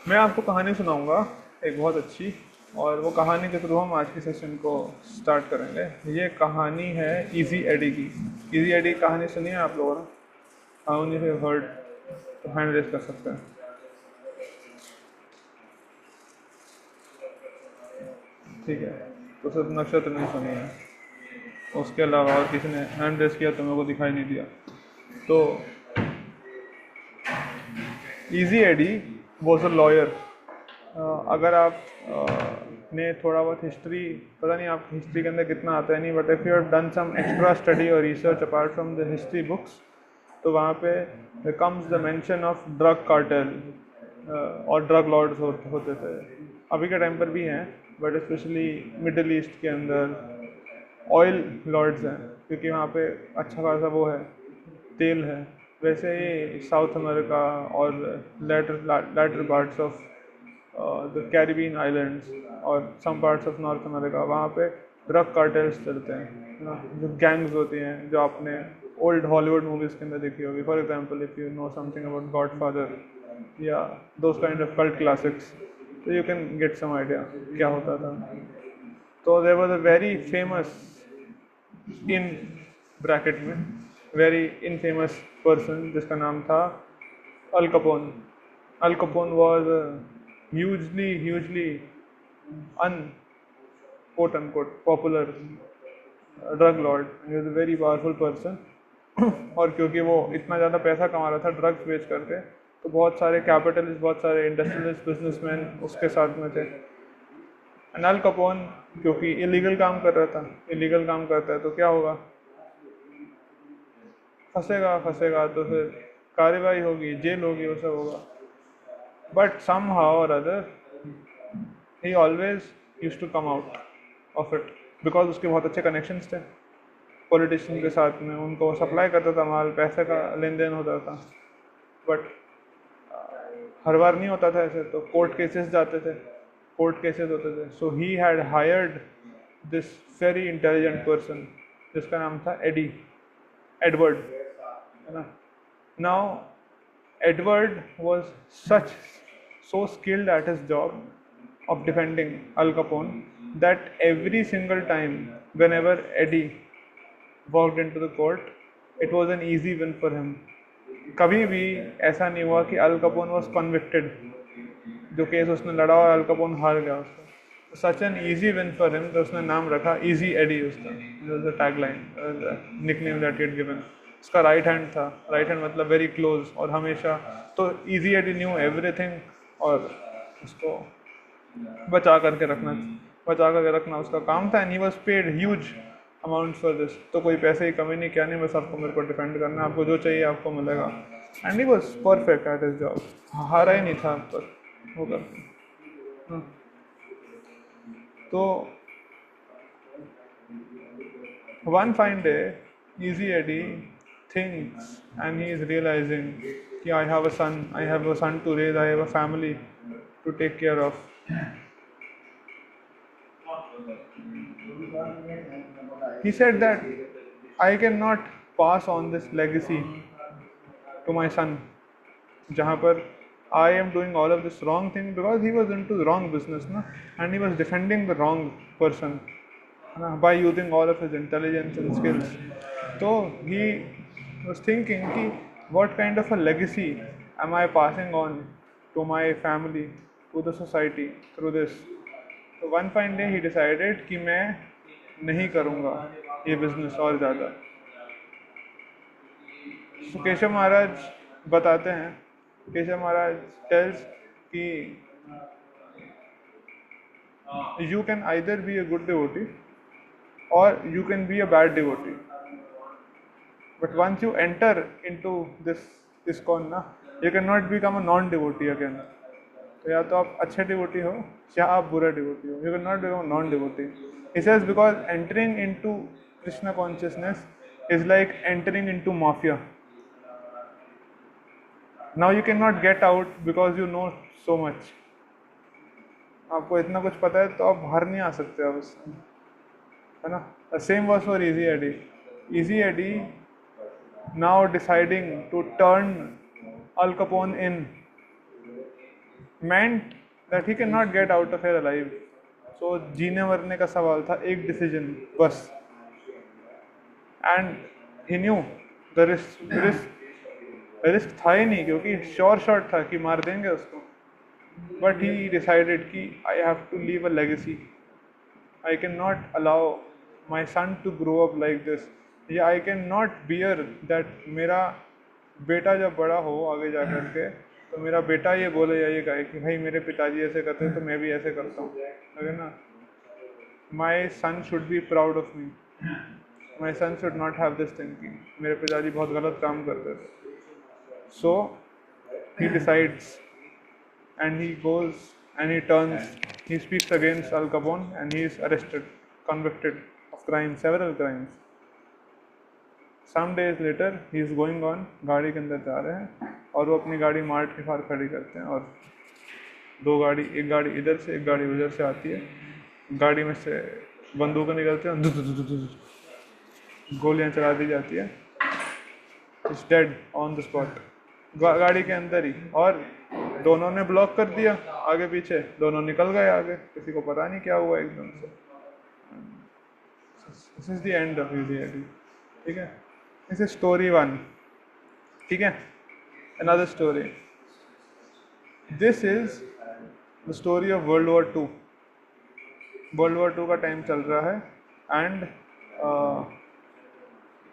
मैं आपको कहानी सुनाऊंगा एक बहुत अच्छी। और वो कहानी के थ्रू हम आज की सेशन को स्टार्ट करेंगे। ये कहानी है इजी एडी की। इजी एडी की कहानी सुनी है आप लोगों ने? हाँ, उन्हीं हर्ड तो हैंड रेस कर सकते हैं। ठीक है, तो सिर्फ नक्षत्र नहीं सुनी है, उसके अलावा और किसी ने हैंड रेस किया तो मेरे को दिखाई नहीं दिया। तो Easy Eddie was a lawyer. अगर आप ने थोड़ा बहुत हिस्ट्री, पता नहीं आप हिस्ट्री के अंदर कितना आता है नहीं, but if you have done some extra study और research apart from the history books, तो वहाँ पे comes the mention of drug cartel और ड्रग लॉर्ड्स होते थे। अभी के टाइम पर भी हैं, बट स्पेशली मिडल ईस्ट के अंदर ऑयल लॉर्ड्स हैं, क्योंकि वहाँ पे अच्छा खासा वो है, तेल है। वैसे ही साउथ अमेरिका और latter parts of the Caribbean islands और some parts of North America, वहाँ पे ड्रग कार्टेल्स चलते हैं ना, जो गैंग्स होती हैं, जो आपने ओल्ड हॉलीवुड मूवीज़ के अंदर देखी होगी। For example, if you know something about Godfather या those kind of cult classics, तो you can get some idea क्या होता था। तो there was a very famous, in bracket में वेरी इनफेमस पर्सन, जिसका नाम था Al Capone. Al Capone was hugely un quote unquote popular drug lord, he was a very powerful person. और क्योंकि वो इतना ज़्यादा पैसा कमा रहा था ड्रग्स बेच करके, तो बहुत सारे कैपिटलिस्ट, बहुत सारे इंडस्ट्रियलिस्ट, बिजनेसमैन उसके साथ में थे। अल कपोन क्योंकि इलीगल काम कर रहा था, इलीगल काम करता है तो क्या होगा, फंसेगा फंसेगा तो फिर कार्रवाई होगी, जेल होगी, वो सब होगा। But somehow or other he always use to come out of it, because उसके बहुत अच्छे कनेक्शंस थे पॉलिटिशियन के साथ में, उनको सप्लाई करता था माल, पैसे का लेन देन होता था। बट हर बार नहीं होता था ऐसे, तो कोर्ट केसेस जाते थे, कोर्ट केसेस होते थे। So he had hired this very intelligent person, जिसका नाम था एडवर्ड, है ना। Now Edward was such so skilled at his job of defending Al Capone that every single time, whenever Eddie walked into the court, it was an easy win for him. कभी भी ऐसा नहीं हुआ कि अल Capone was convicted, जो case उसने लड़ा और अल कपोन हार गया उसका। Such an easy win for him, तो उसने नाम रखा इजी एडी उसका, tagline, nickname that he had given. उसका राइट हैंड था, राइट हैंड मतलब वेरी क्लोज, और हमेशा तो इजी एडी न्यू एवरीथिंग, और उसको बचा करके रखना, बचा करके रखना उसका काम था। And he was paid huge amount for this. तो कोई पैसे की कमी नहीं, क्या नहीं, बस आपको मेरे को डिफेंड करना है, आपको जो चाहिए आपको मिलेगा। And he was perfect at his job, हारा ही नहीं था पर होगा। तो one fine day Easy Eddie thinks and he is realizing कि I have a son to raise, I have a family to take care of. He said that I cannot pass on this legacy to my son, जहाँ पर I am doing all of this wrong thing, because he was into the wrong business ना, and he was defending the wrong person ना, by using all of his intelligence and skills. तो he was thinking कि what kind of a legacy am I passing on to my family, to the society through this. तो one fine day ही decided कि मैं नहीं करूँगा ये business और ज़्यादा। तो केशव महाराज बताते हैं, केशव महाराज टेल्स कि you can either be a good devotee or you can be a bad devotee, but once you enter into this ISKCON ना, you cannot become a non devotee again. तो या तो आप अच्छे डिवोटी हो या आप बुरा डिवोटी हो, you can not become non devotee. He says because entering into Krishna consciousness is like entering into mafia. Now you cannot get out because you know so much. आपको इतना कुछ पता है तो आप बाहर नहीं आ सकते अब उससे, है ना। Same was for Easy Eddie. Easy Eddie now deciding to turn Al Capone in meant that he cannot get out of here alive. So जीने मरने का सवाल था, एक डिसीजन बस. And he new the risk था ही नहीं, क्योंकि श्योर शॉट था कि मार देंगे उसको. बट ही डिसाइडेड कि I have to leave a legacy. I can not allow my son to grow up like this. या I can not bear that मेरा बेटा जब बड़ा हो आगे जा कर के, तो मेरा बेटा ये बोले या ये कहे कि भाई मेरे पिताजी ऐसे करते हैं तो मैं भी ऐसे करता हूँ, है ना. My son should be proud of me. My son should not have this thinking. मेरे पिताजी बहुत गलत काम करते थे. So he decides and he goes and he turns, he speaks against Al Capone and he is arrested, convicted of crimes, several crimes. Some days later he is going on, गाड़ी के अंदर जा रहे हैं और वो अपनी गाड़ी मार्ट के बाहर खड़ी करते हैं और एक गाड़ी इधर से एक गाड़ी उधर से आती है. गाड़ी में से बंदूकें निकलती हैं, गोलियां चला दी जाती है. Is dead on the spot, गाड़ी के अंदर ही. और दोनों ने ब्लॉक कर दिया आगे पीछे, दोनों निकल गए आगे, किसी को पता नहीं क्या हुआ एकदम से. This is the end of Easy Eddie. ठीक है, दिस इज स्टोरी 1. ठीक है, another story. This is the story of World War 2. World War 2 का टाइम चल रहा है and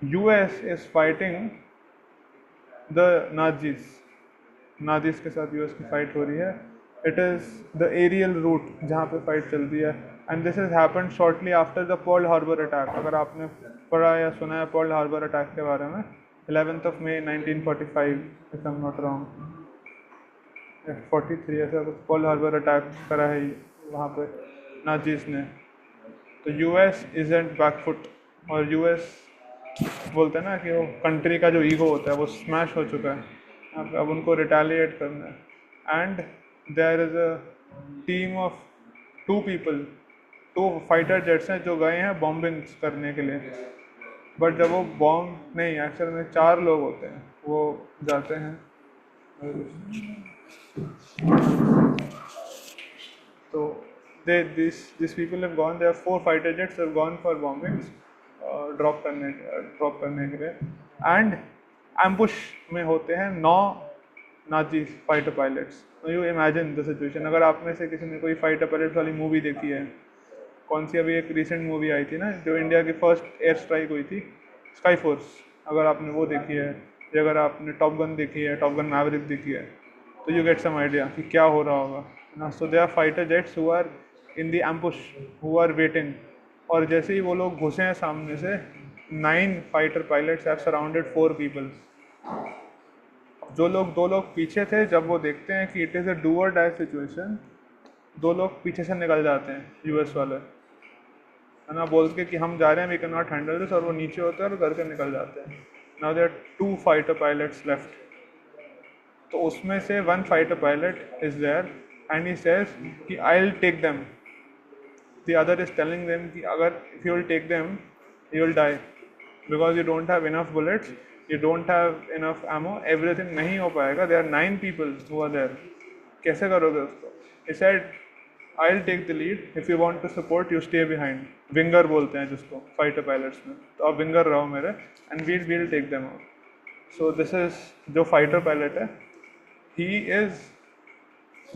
US is fighting the Nazis के साथ यूएस की फाइट हो रही है. It is the aerial route जहाँ पे फाइट चल रही है. And this is happened shortly after the Pearl harbour attack. अगर आपने पढ़ा या सुना है पर्ल हार्बर अटैक के बारे में, 11th May 1945 if I am not wrong, 43 ऐसा कुछ, पर्ल हार्बर अटैक करा है वहाँ पे नाजीज ने. तो यूएस इजंट बैकफुट. और यूएस बोलते हैं ना कि वो कंट्री का जो ईगो होता है वो स्मैश हो चुका है. अब उनको रिटेलिएट करना है. And there is a team of 2 fighter jets हैं जो गए हैं बॉम्बिंग्स करने के लिए. बट जब वो बॉम्ब नहीं, एक्चुअल में 4 लोग होते हैं, वो जाते हैं. तो this people have gone, there 4 fighter jets have gone for bombings, drop करने के लिए. एंड एम्बुश में होते हैं 9 Nazi fighter pilots. You imagine the situation. अगर आप में से किसी ने कोई फाइटर पायलट वाली मूवी देखी है, कौन सी अभी एक रिसेंट मूवी आई थी ना जो इंडिया की फर्स्ट एयर स्ट्राइक हुई थी, स्काई फोर्स, अगर आपने वो देखी है या अगर आपने टॉप गन देखी है, टॉप गन मैवरिक देखी है, तो यू गेट सम आइडिया कि क्या हो रहा होगा ना. So they are fighter jets who are in the ambush, who are waiting. और जैसे ही वो लोग घुसे हैं सामने से, 9 fighter pilots have surrounded 4 people. जो लोग 2 लोग पीछे थे, जब वो देखते हैं कि इट इज़ अ डू और डाई सिचुएशन, 2 लोग पीछे से निकल जाते हैं यूएस वाले, है ना, बोल के कि हम जा रहे हैं, we can not handle this, और वो नीचे होते हैं और करके निकल जाते हैं. Now there are 2 fighter pilots left. तो उसमें से 1 fighter pilot is there and he says कि I will take them. The other is telling them कि अगर if you will take them you will die because you don't have enough bullets, you don't have enough ammo, everything नहीं हो पाएगा. there are 9 people who are there, कैसे करोगे उसको. he said I'll take the lead, if you want to support you stay behind. Winger बोलते हैं जिसको fighter pilots में, तो आप विंगर रहो मेरे and we'll take them out. so this is जो फाइटर पायलट है, he is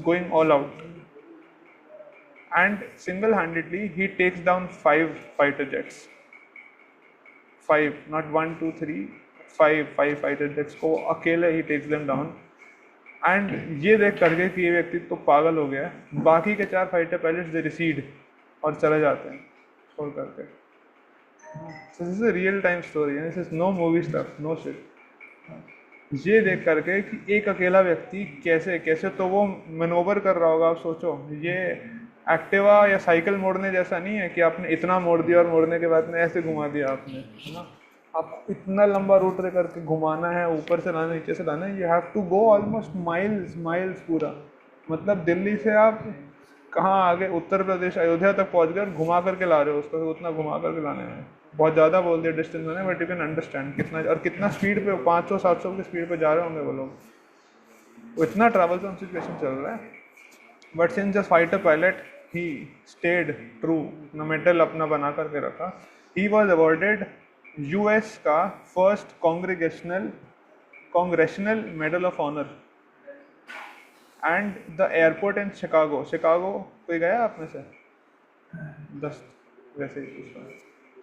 going all out and single-handedly he takes down 5 fighter jets. 5, not 1 2 3, 5 fighter jets को अकेले ही टेक्स देम डाउन. एंड ये देख करके कि ये व्यक्ति तो पागल हो गया है, बाकी के 4 फाइटर पायलट्स दे रिसीड और चले जाते हैं छोड़ करके. This is a real time story, this is no movie stuff, no shit. ये देख करके कि एक अकेला व्यक्ति कैसे तो वो मैनोवर कर रहा होगा. आप सोचो, ये एक्टिवा या साइकिल मोड़ने जैसा नहीं है कि आपने इतना मोड़ दिया और मोड़ने के बाद में ऐसे घुमा दिया आपने, है ना. आप इतना लंबा रूट करके घुमाना है, ऊपर से लाना, नीचे से लाना है. You have to go almost miles पूरा. मतलब दिल्ली से आप कहाँ आगे, उत्तर प्रदेश अयोध्या तक पहुँच गए, घुमा करके ला रहे हो उसको. उतना घुमा करके लाने में बहुत ज़्यादा बोल दिया डिस्टेंस मैंने, बट यू कैन अंडरस्टैंड कितना और कितना स्पीड पे 500-700 की स्पीड पे जा रहे होंगे वो लोग. इतना ट्रैवलसम सिचुएशन चल रहा है. But since the fighter pilot he stayed true, न मेडल अपना बना करके रखा. ही वॉज अवॉर्डेड यूएस का first congressional medal of honour and the airport in Chicago. Chicago कोई गया आप में से? 10 वैसे ही उसका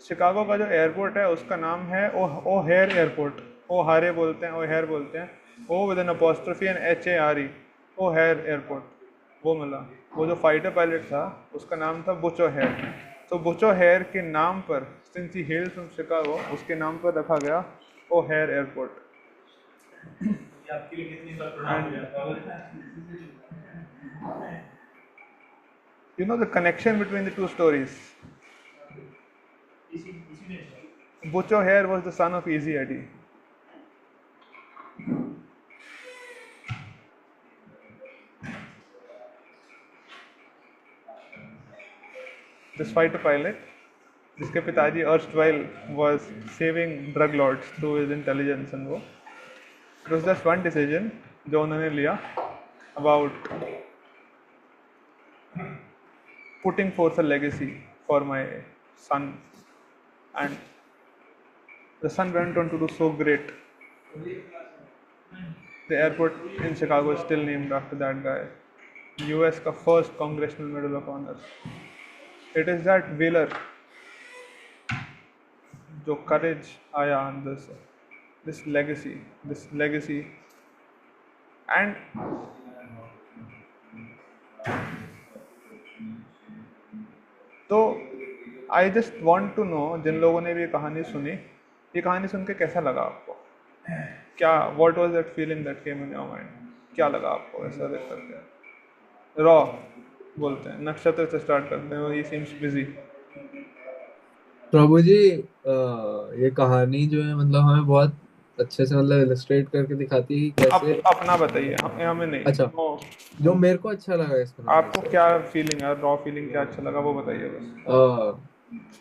शिकागो का जो एयरपोर्ट है उसका नाम है ओ हेयर एयरपोर्ट. ओ हारे बोलते हैं, ओ हेयर बोलते हैं. O with an apostrophe and HARE. O'Hare airport वो मिला. वो जो फाइटर पायलट था उसका नाम था बुचो हेयर. तो बुचो हेयर के नाम पर, since he hails from Chicago, उसके नाम पर रखा गया O'Hare airport. You know the connection between the two stories. Butch O'Hare was the son of Easy Eddie. This fighter pilot, जिसके पिताजी erstwhile was saving drug lords through his intelligence and वो, it was just one decision जो उन्होंने लिया about putting forth a legacy for my son, and the son went on to do so great. The airport in Chicago is still named after that guy. US का first Congressional Medal of Honor. It is that valor, जो courage आया अंदर से, this legacy, and तो I just want to know, जिन लोगों ने भी ये कहानी सुनी, ये कहानी सुन के कैसा लगा आपको? क्या what was that feeling that came in your mind? क्या लगा आपको ऐसा देख करके? रॉ बोलते हैं, नक्षत्र से स्टार्ट करते हैं. ही सीम्स बिजी. प्रभु जी, ये कहानी जो है मतलब हमें बहुत अच्छे से मतलब इलस्ट्रेट करके दिखाती है कि कैसे। अपना बताइए, हमें नहीं. अच्छा, नो, जो मेरे को अच्छा लगा इस कहानी आपको से, क्या फीलिंग है, रॉ फीलिंग क्या अच्छा लगा वो बताइए बस.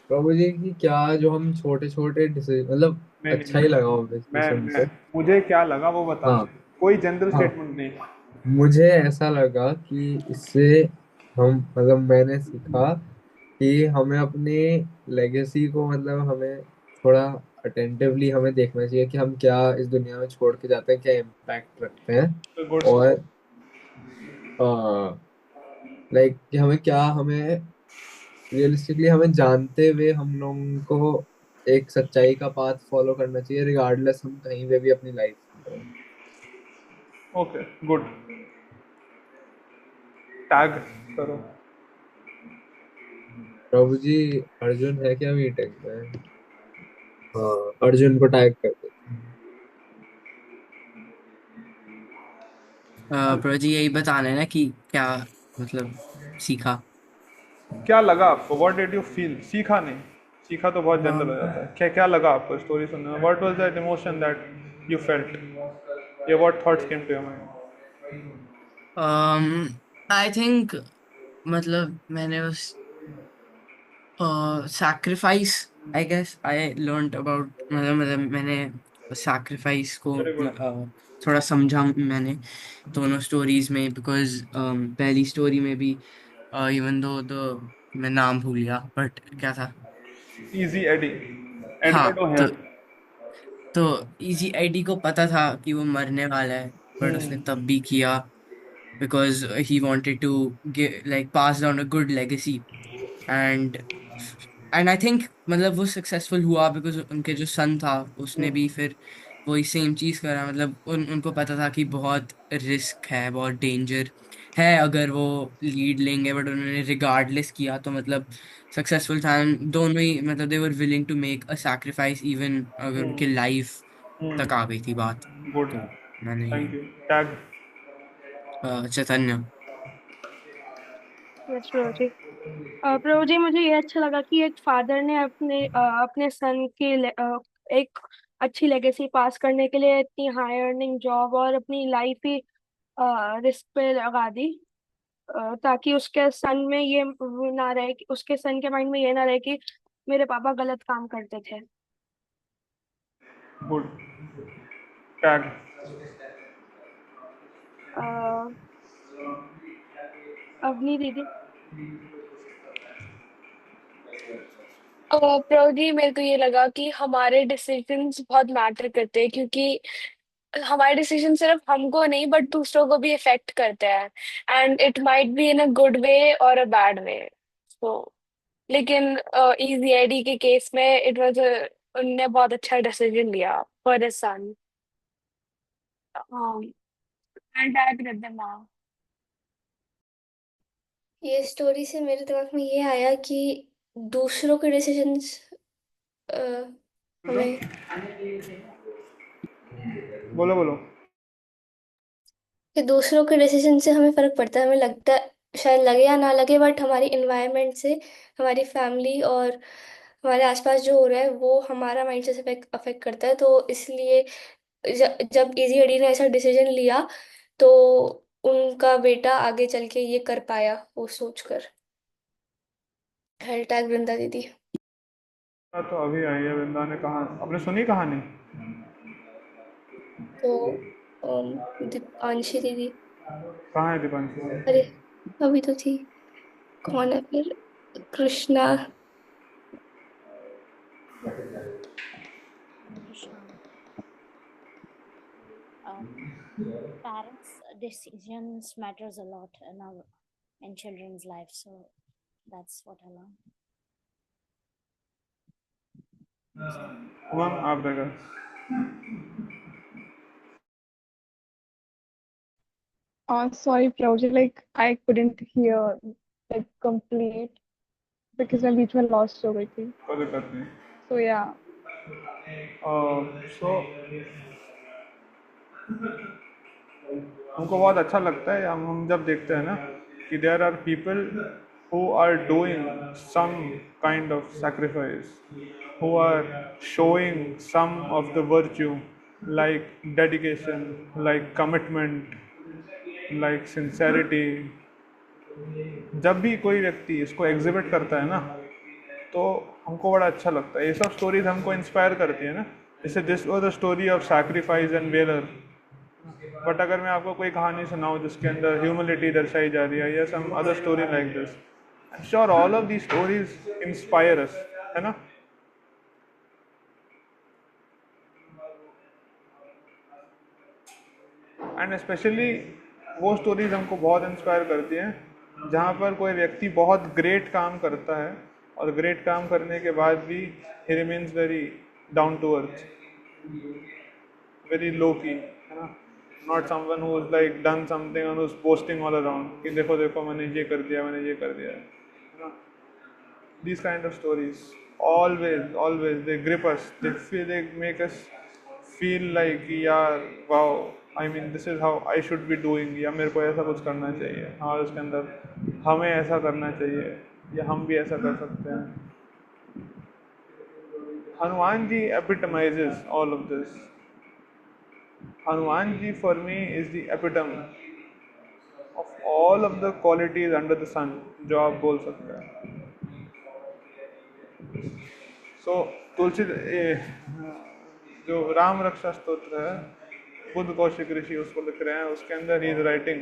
प्रभु जी की क्या जो हम छोटे छोटे डिसीजन मतलब नहीं नहीं अच्छा ही नहीं, लगा ऑब्वियसली सुन मैं के। मुझे क्या लगा वो बताना हाँ है, कोई जनरल हाँ, स्टेटमेंट नहीं. मुझे ऐसा लगा कि इससे हम मतलब मैंने सीखा कि हमें अपने लेगेसी को मतलब हमें थोड़ा अटेंटिवली हमें देखना चाहिए कि हम क्या इस दुनिया में छोड़ के जाते हैं, क्या इम्पैक्ट रखते हैं। गुड. और लाइक कि हमें क्या हमें रियलिस्टिकली हमें जानते हुए हम लोगों को एक सच्चाई का पाथ फॉलो करना चाहिए रिगार्डलेस हम कहीं पे भी अपनी लाइफ में। Okay, good. टैग करो. प्रभु जी, अर्जुन है क्या मीटिंग में? हाँ, अर्जुन को टैग कर देते हैं। प्रभु जी यही बताना है ना कि क्या मतलब सीखा। क्या लगा आपको? What did you feel? सीखा नहीं, सीखा तो बहुत जनरल हो um, जाता है. क्या क्या लगा आपको स्टोरी सुनने में? What was that emotion that you felt? या what thoughts came to your mind? I think मतलब मैंने उस sacrifice, I guess I learned about मतलब मैंने सैक्रिफाइस को वेरी गुड. थोड़ा समझा मैंने दोनों स्टोरीज में, बिकॉज पहली स्टोरी में भी इवन दो मैं नाम भूल गया बट क्या था। इजी एडी, एडवर्ड हाँ, ओहेयर. तो इजी आईडी को पता था कि वो मरने वाला है, बट उसने तब भी किया because he wanted to like pass down a good legacy. And and I think मतलब वो सक्सेसफुल हुआ बिकॉज उनके जो सन था उसने भी फिर वही सेम चीज करा। मतलब उनको पता था कि बहुत रिस्क है, बहुत डेंजर है अगर वो लीड लेंगे, बट उन्होंने रिगार्डलेस किया तो मतलब सक्सेसफुल था। And दोनों ही मतलब they were willing to make a sacrifice even अगर उनके लाइफ तक आ गई थी बात। गुड. तो मैंने ये thank you. Tag. Chaitanya. Yes Prabhu ji. Prabhu ji, मुझे ये अच्छा लगा कि एक फादर ने अपने सन की एक अच्छी लेगेसी पास करने के लिए इतनी हाई अर्निंग जॉब और अपनी लाइफ ही रिस्क पे लगा दी, ताकि उसके सन में ये वो ना रहे कि उसके सन के माइंड में ये ना रहे कि मेरे पापा गलत काम करते थे। गुड. टैग. अवनी दीदी। प्रभु जी मेरे को ये लगा कि हमारे डिसीजंस बहुत मैटर करते हैं, क्योंकि हमारे डिसीजन सिर्फ हमको नहीं बट दूसरों को भी इफेक्ट करते हैं। And it might be in a good way और अ बैड वे। तो लेकिन इजी आईडी के केस में इट वाज उनने बहुत अच्छा डिसीजन लिया for the son. And I with them now. ये स्टोरी से मेरे दिमाग में ये आया कि दूसरों के डिसीजंस बोलो हमें बोलो बोलो। कि दूसरों के डिसीजन से हमें फर्क पड़ता है। हमें लगता है, शायद लगे या ना लगे, बट हमारी इन्वायरमेंट से, हमारी फैमिली और हमारे आसपास जो हो रहा है वो हमारा माइंड से अफेक्ट करता है। तो इसलिए जब इजी अडी ने ऐसा डिसीजन लिया तो उनका बेटा आगे चल के ये कर पाया, वो सोचकर। हैशटैग वृंदा दीदी। तो अभी आई है वृंदा ने कहा, आपने सुनी कहानी? तो दीपांशी दीदी। कहाँ है दीपांशी? अरे अभी तो थी। कौन है फिर? Krishna. Krishna. Parents' decisions matters a lot in children's life, so that's what I learned. उमंग आप देखा? Sorry, Prabhu, like I couldn't hear like complete because मैं बीच में lost हो गई थी. कोई दिक्कत नहीं। So yeah. सो हमको बहुत अच्छा लगता है हम जब देखते हैं ना कि there are people who are doing some kind of sacrifice, who are showing some of the virtue, like dedication, like commitment, like sincerity. जब भी कोई व्यक्ति इसको एग्जिबिट करता है ना तो हमको बड़ा अच्छा लगता है। ये सब स्टोरीज हमको इंस्पायर करती है ना। जैसे this was the story of sacrifice and valour. But अगर मैं आपको कोई कहानी सुनाऊं जिसके अंदर ह्यूमिलिटी दर्शाई जा रही है या some other story like this, I am sure all of the stories inspire us, है ना। एंड स्पेशली वो स्टोरीज हमको बहुत इंस्पायर करती हैं जहाँ पर कोई व्यक्ति बहुत ग्रेट काम करता है और ग्रेट काम करने के बाद भी he remains very down to earth, very low key, है ना। Not someone who is like done something and is posting all around कि देखो देखो मैंने ये कर दिया, मैंने ये कर दिया, है ना। These kind of stories always they grip us, they make us feel like कि यार wow, I mean this is how I should be doing, या मेरे को ऐसा कुछ करना चाहिए, हाँ उसके अंदर हमें ऐसा करना चाहिए या हम भी ऐसा कर सकते हैं। Hanuman ji epitomizes all of this. Hanuman ji for me is the epitome of all of the qualities under the sun जो आप बोल सकते हैं। सो तुलसी जो राम रक्षा स्तोत्र है, बुद्ध कौशिक ऋषि उसको लिख रहे हैं, उसके अंदर ही इज राइटिंग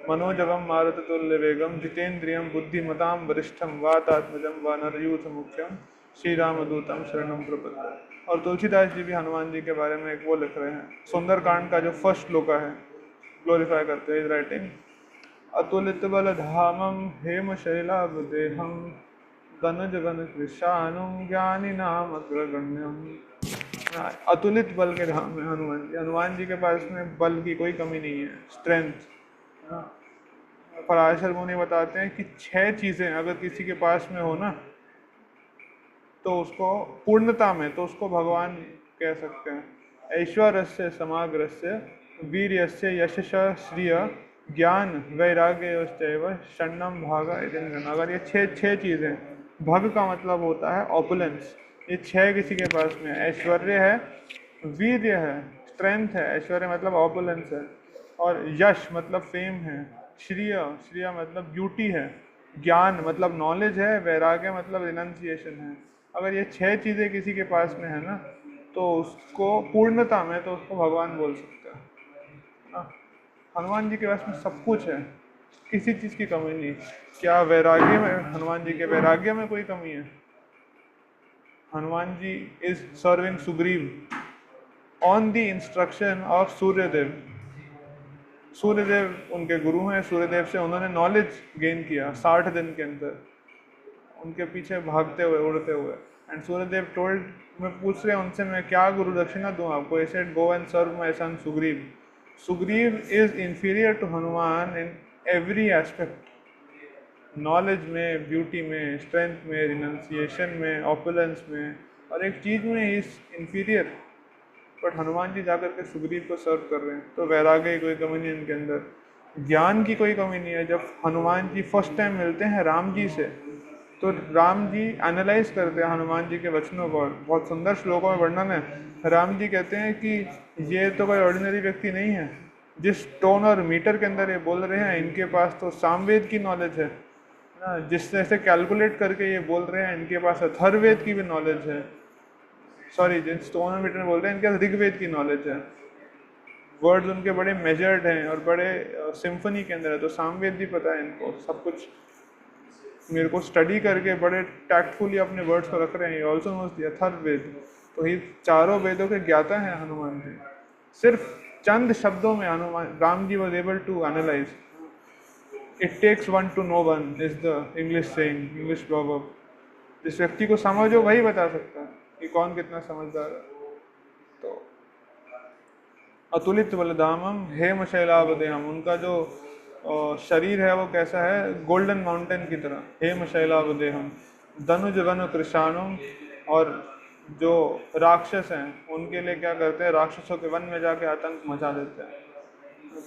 मनोजवम मारुततुल्य वेगम जितेंद्रियम बुद्धिमताम वरिष्ठम वातात्मजम वानरयूथ मुख्यम श्री राम दूतम शरणम प्रपद्ये। और तुलसीदास जी भी हनुमान जी के बारे में एक वो लिख रहे हैं, सुंदरकांड का जो फर्स्ट श्लोका है ग्लोरीफाई करते हैं, इज राइटिंग अतुलित बल धामम हेम शैलाभदेहम गणज गण कृशानुम ज्ञानी नाम अग्रगण्यम। अतुलित बल के धाम है हनुमान जी। हनुमान जी के पास में बल की कोई कमी नहीं है, स्ट्रेंथ। पराशर मुनि बताते हैं कि 6 चीज़ें अगर किसी के पास में हो ना तो उसको पूर्णता में तो उसको भगवान कह सकते हैं। ऐश्वर्यस्य समाग्रस्य वीर्यस्य यशस श्रिय ज्ञान वैराग्यश्चैव षण्णम भागा इदं। अगर ये 6 चीज़ें, भग का मतलब होता है ऑपुलेंस, ये 6 किसी के पास में ऐश्वर्य है, वीर्य है, स्ट्रेंथ है, ऐश्वर्य मतलब ऑपुलेंस है, और यश मतलब फेम है, श्रिय श्रिय मतलब ब्यूटी है, ज्ञान मतलब नॉलेज है, वैराग्य मतलब रिनंसिएशन है। अगर ये 6 चीज़ें किसी के पास में है ना तो उसको पूर्णता में तो उसको भगवान बोल सकते हैं। हनुमान जी के पास में सब कुछ है, किसी चीज़ की कमी नहीं। क्या वैराग्य में, हनुमान जी के वैराग्य में कोई कमी है? Hanuman ji is serving Sugriva on the instruction of Suryadev. Suryadev उनके गुरु हैं, सूर्यदेव से उन्होंने नॉलेज गेन किया 60 दिन के अंदर, उनके पीछे भागते हुए, उड़ते हुए। एंड सूर्यदेव टोल्ड, मैं पूछ रहे हैं उनसे, मैं क्या गुरु दक्षिणा दूं आपको? He said, go and serve my son Sugriva. Sugriva is inferior to Hanuman in every aspect, knowledge में, ब्यूटी में, स्ट्रेंथ में, रिनंसिएशन में, ऑपुलेंस में, और एक चीज़ में he is inferior. But Hanuman ji जाकर के सुग्रीव को सर्व कर रहे हैं। तो वैराग्य की कोई कमी नहीं इनके अंदर, ज्ञान की कोई कमी नहीं है। जब हनुमान जी फर्स्ट टाइम मिलते हैं राम जी से, तो राम जी एनालाइज करते हैं हनुमान जी के वचनों को, बहुत सुंदर श्लोकों में वर्णन है। राम जी कहते हैं कि ये तो कोई ऑर्डिनरी व्यक्ति नहीं है, जिस टोन और मीटर के अंदर ये बोल रहे हैं, इनके पास तो सामवेद की नॉलेज है ना, जिस तरह से कैलकुलेट करके ये बोल रहे हैं, इनके पास अथर्ववेद की भी नॉलेज है। सॉरी, जिस टोन और मीटर में बोल रहे हैं, इनके पास ऋग्वेद की नॉलेज है। वर्ड्स उनके बड़े मेजर्ड हैं और बड़े सिम्फनी के अंदर है। तो सामवेद भी पता है इनको, सब कुछ मेरे को स्टडी करके बड़े टैक्टफुली अपने वर्ड्स को रख रहे हैं। Also knows the Atharvaveda. तो ये चारों वेदों के ज्ञाता हैं हनुमान जी। सिर्फ चंद शब्दों में Hanuman Ram ji was able to analyse. It takes one to know one is the English saying, English proverb. जिस व्यक्ति को समझो वही बता सकता है कि कौन कितना समझदार है। तो अतुलित बलधामम हेम शैलावदेहम, उनका जो शरीर है वो कैसा है? गोल्डन माउंटेन की तरह। हेम शैलावदेहम धनुज वन कृषाणुम, और जो राक्षस हैं उनके लिए क्या करते हैं? राक्षसों के वन में जाके आतंक मचा देते हैं।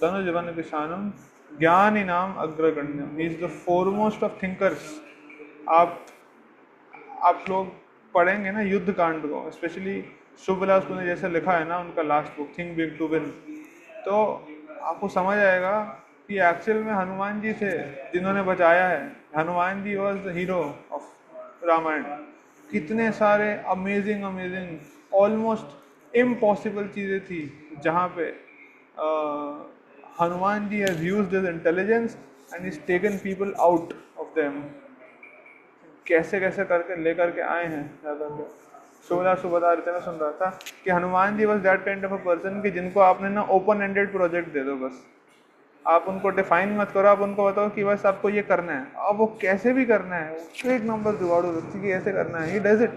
धनुज वन कृषाणुम ज्ञान इनाम अग्रगण्यम, he is the foremost of thinkers. आप लोग पढ़ेंगे ना युद्ध कांड को, स्पेशली शुभलास ने जैसे लिखा है ना उनका last book think big to win, तो आपको समझ आएगा कि एक्चुअल में हनुमान जी थे जिन्होंने बचाया है। Hanuman ji was the hero of Ramayana. कितने सारे अमेजिंग ऑलमोस्ट इम्पॉसिबल चीज़ें थी जहाँ पे Hanuman ji has used his intelligence and is taken people out of them. कैसे कैसे करके लेकर के आए हैं ज़्यादा। शुभदास बता रहे थे, मैं सुन रहा था कि Hanuman ji was that kind of a person कि जिनको आपने ना ओपन एंडेड प्रोजेक्ट दे दो, बस आप उनको डिफाइन मत करो, आप उनको बताओ कि बस आपको ये करना है, अब वो कैसे भी करना है, एक नंबर जुगाड़ू व्यक्ति की ऐसे करना है, ही डज इट।